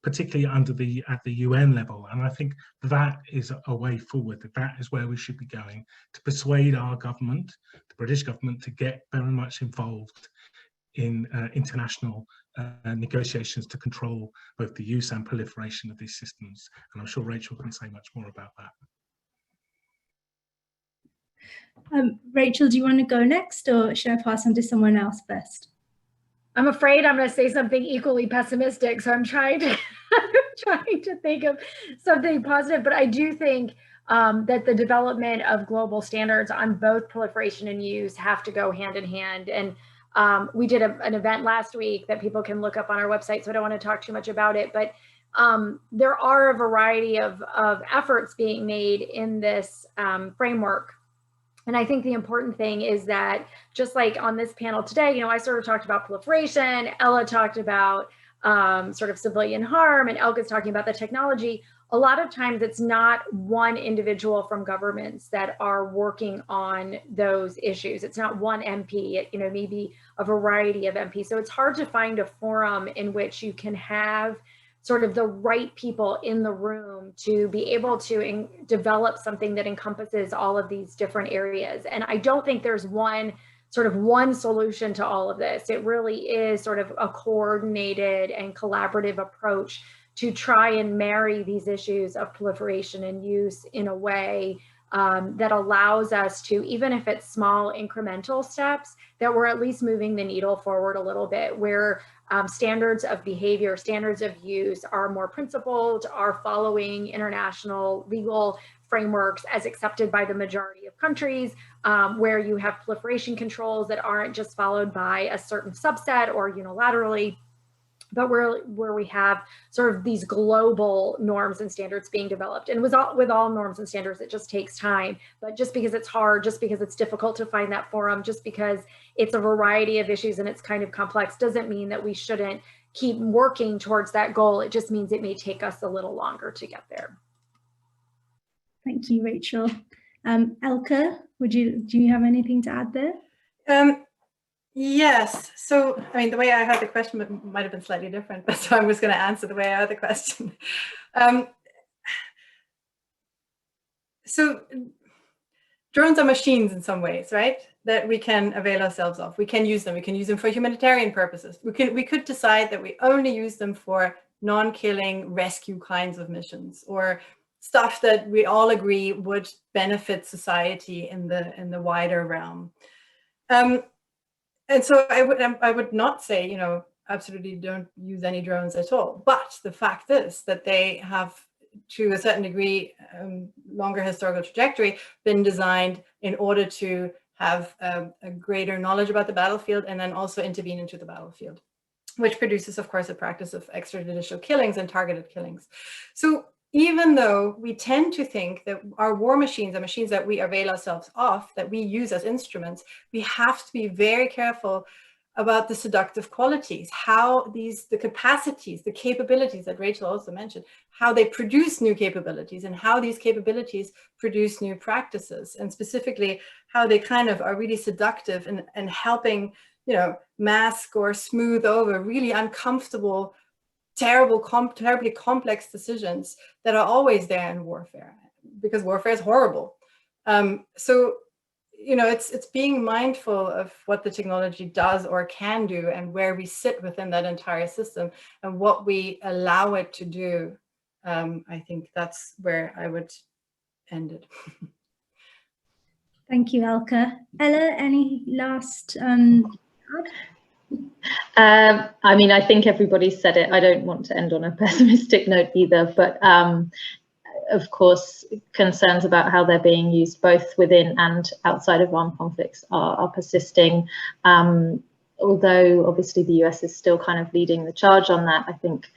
particularly at the UN level. And I think that is a way forward. That is where we should be going, to persuade our government, the British government, to get very much involved in international negotiations to control both the use and proliferation of these systems. And I'm sure Rachel can say much more about that. Rachel, do you want to go next, or should I pass on to someone else first? I'm afraid I'm going to say something equally pessimistic, so I'm trying to think of something positive. But I do think that the development of global standards on both proliferation and use have to go hand in hand. And we did an event last week that people can look up on our website, so I don't want to talk too much about it. But there are a variety of efforts being made in this framework. And I think the important thing is that, just like on this panel today, I sort of talked about proliferation, Ella talked about sort of civilian harm, and Elke's talking about the technology. A lot of times it's not one individual from governments that are working on those issues. It's not one MP, it may be a variety of MPs. So it's hard to find a forum in which you can have sort of the right people in the room to be able to develop something that encompasses all of these different areas. And I don't think there's one solution to all of this. It really is sort of a coordinated and collaborative approach to try and marry these issues of proliferation and use in a way that allows us to, even if it's small incremental steps, that we're at least moving the needle forward a little bit, where standards of behavior, standards of use are more principled, are following international legal frameworks as accepted by the majority of countries, where you have proliferation controls that aren't just followed by a certain subset or unilaterally. but where we have sort of these global norms and standards being developed. And with all norms and standards, it just takes time. But just because it's hard, just because it's difficult to find that forum, just because it's a variety of issues and it's kind of complex, doesn't mean that we shouldn't keep working towards that goal. It just means it may take us a little longer to get there. Thank you, Rachel. Elke, do you have anything to add there? Yes. So, I mean, the way I heard the question might have been slightly different, but so I was going to answer the way I heard the question. So, drones are machines in some ways, right? That we can avail ourselves of. We can use them. We can use them for humanitarian purposes. We could decide that we only use them for non-killing rescue kinds of missions, or stuff that we all agree would benefit society in the wider realm. And so I would not say, you know, absolutely don't use any drones at all. But the fact is that they have, to a certain degree, longer historical trajectory, been designed in order to have a greater knowledge about the battlefield and then also intervene into the battlefield, which produces, of course, a practice of extrajudicial killings and targeted killings. So even though we tend to think that our war machines are machines that we avail ourselves of, that we use as instruments, we have to be very careful about the seductive qualities, how the capacities, the capabilities that Rachel also mentioned, how they produce new capabilities and how these capabilities produce new practices, and specifically how they kind of are really seductive and helping, you know, mask or smooth over really uncomfortable, terribly complex decisions that are always there in warfare, because warfare is horrible. So, you know, it's being mindful of what the technology does or can do and where we sit within that entire system and what we allow it to do. I think that's where I would end it. Thank you, Elke. Ella, any last I mean, I think everybody's said it. I don't want to end on a pessimistic note either, but of course, concerns about how they're being used both within and outside of armed conflicts are persisting. Although obviously the US is still kind of leading the charge on that, I think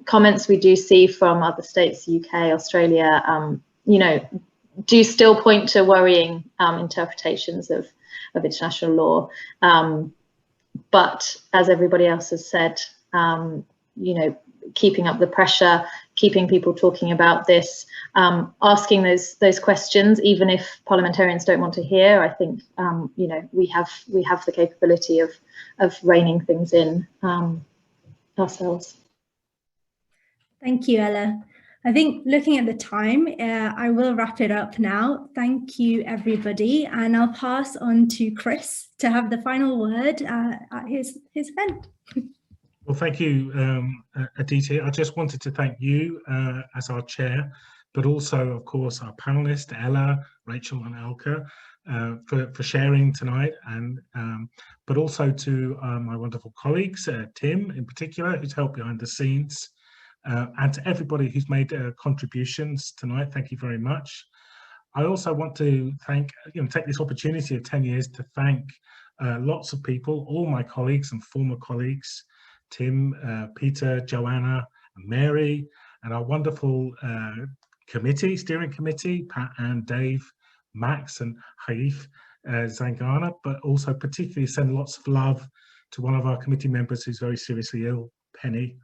comments we do see from other states, UK, Australia, you know, do still point to worrying interpretations of international law. But as everybody else has said, you know, keeping up the pressure, keeping people talking about this, asking those questions, even if parliamentarians don't want to hear, I think, you know, we have the capability of reining things in ourselves. Thank you, Ella. I think looking at the time, I will wrap it up now. Thank you, everybody. And I'll pass on to Chris to have the final word at his event. Well, thank you, Aditi. I just wanted to thank you as our chair, but also, of course, our panelists, Ella, Rachel and Elke, for sharing tonight, and but also to my wonderful colleagues, Tim in particular, who's helped behind the scenes, and to everybody who's made contributions tonight. Thank you very much. I also want to thank, take this opportunity of 10 years to thank lots of people, all my colleagues and former colleagues, Tim, Peter, Joanna, and Mary, and our wonderful steering committee, Pat and Dave, Max and Haif Zangana, but also particularly send lots of love to one of our committee members who's very seriously ill, Penny.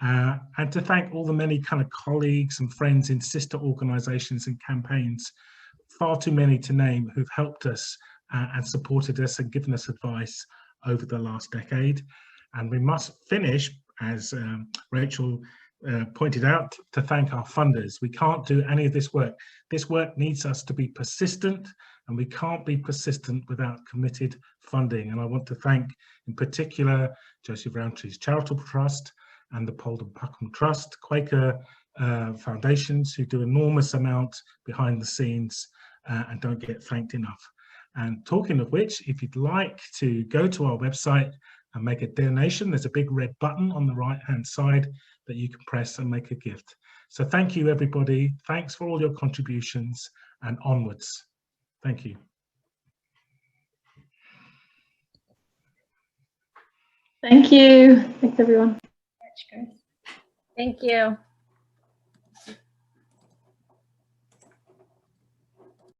And to thank all the many kind of colleagues and friends in sister organisations and campaigns, far too many to name, who've helped us and supported us and given us advice over the last decade. And we must finish, as Rachel pointed out, to thank our funders. We can't do any of this work. This work needs us to be persistent, and we can't be persistent without committed funding. And I want to thank, in particular, Joseph Roundtree's Charitable Trust and the Polden Puckham Trust, Quaker foundations, who do enormous amount behind the scenes and don't get thanked enough. And talking of which, if you'd like to go to our website and make a donation, there's a big red button on the right-hand side that you can press and make a gift. So thank you, everybody. Thanks for all your contributions, and onwards. Thank you. Thank you. Thanks, everyone. Thank you.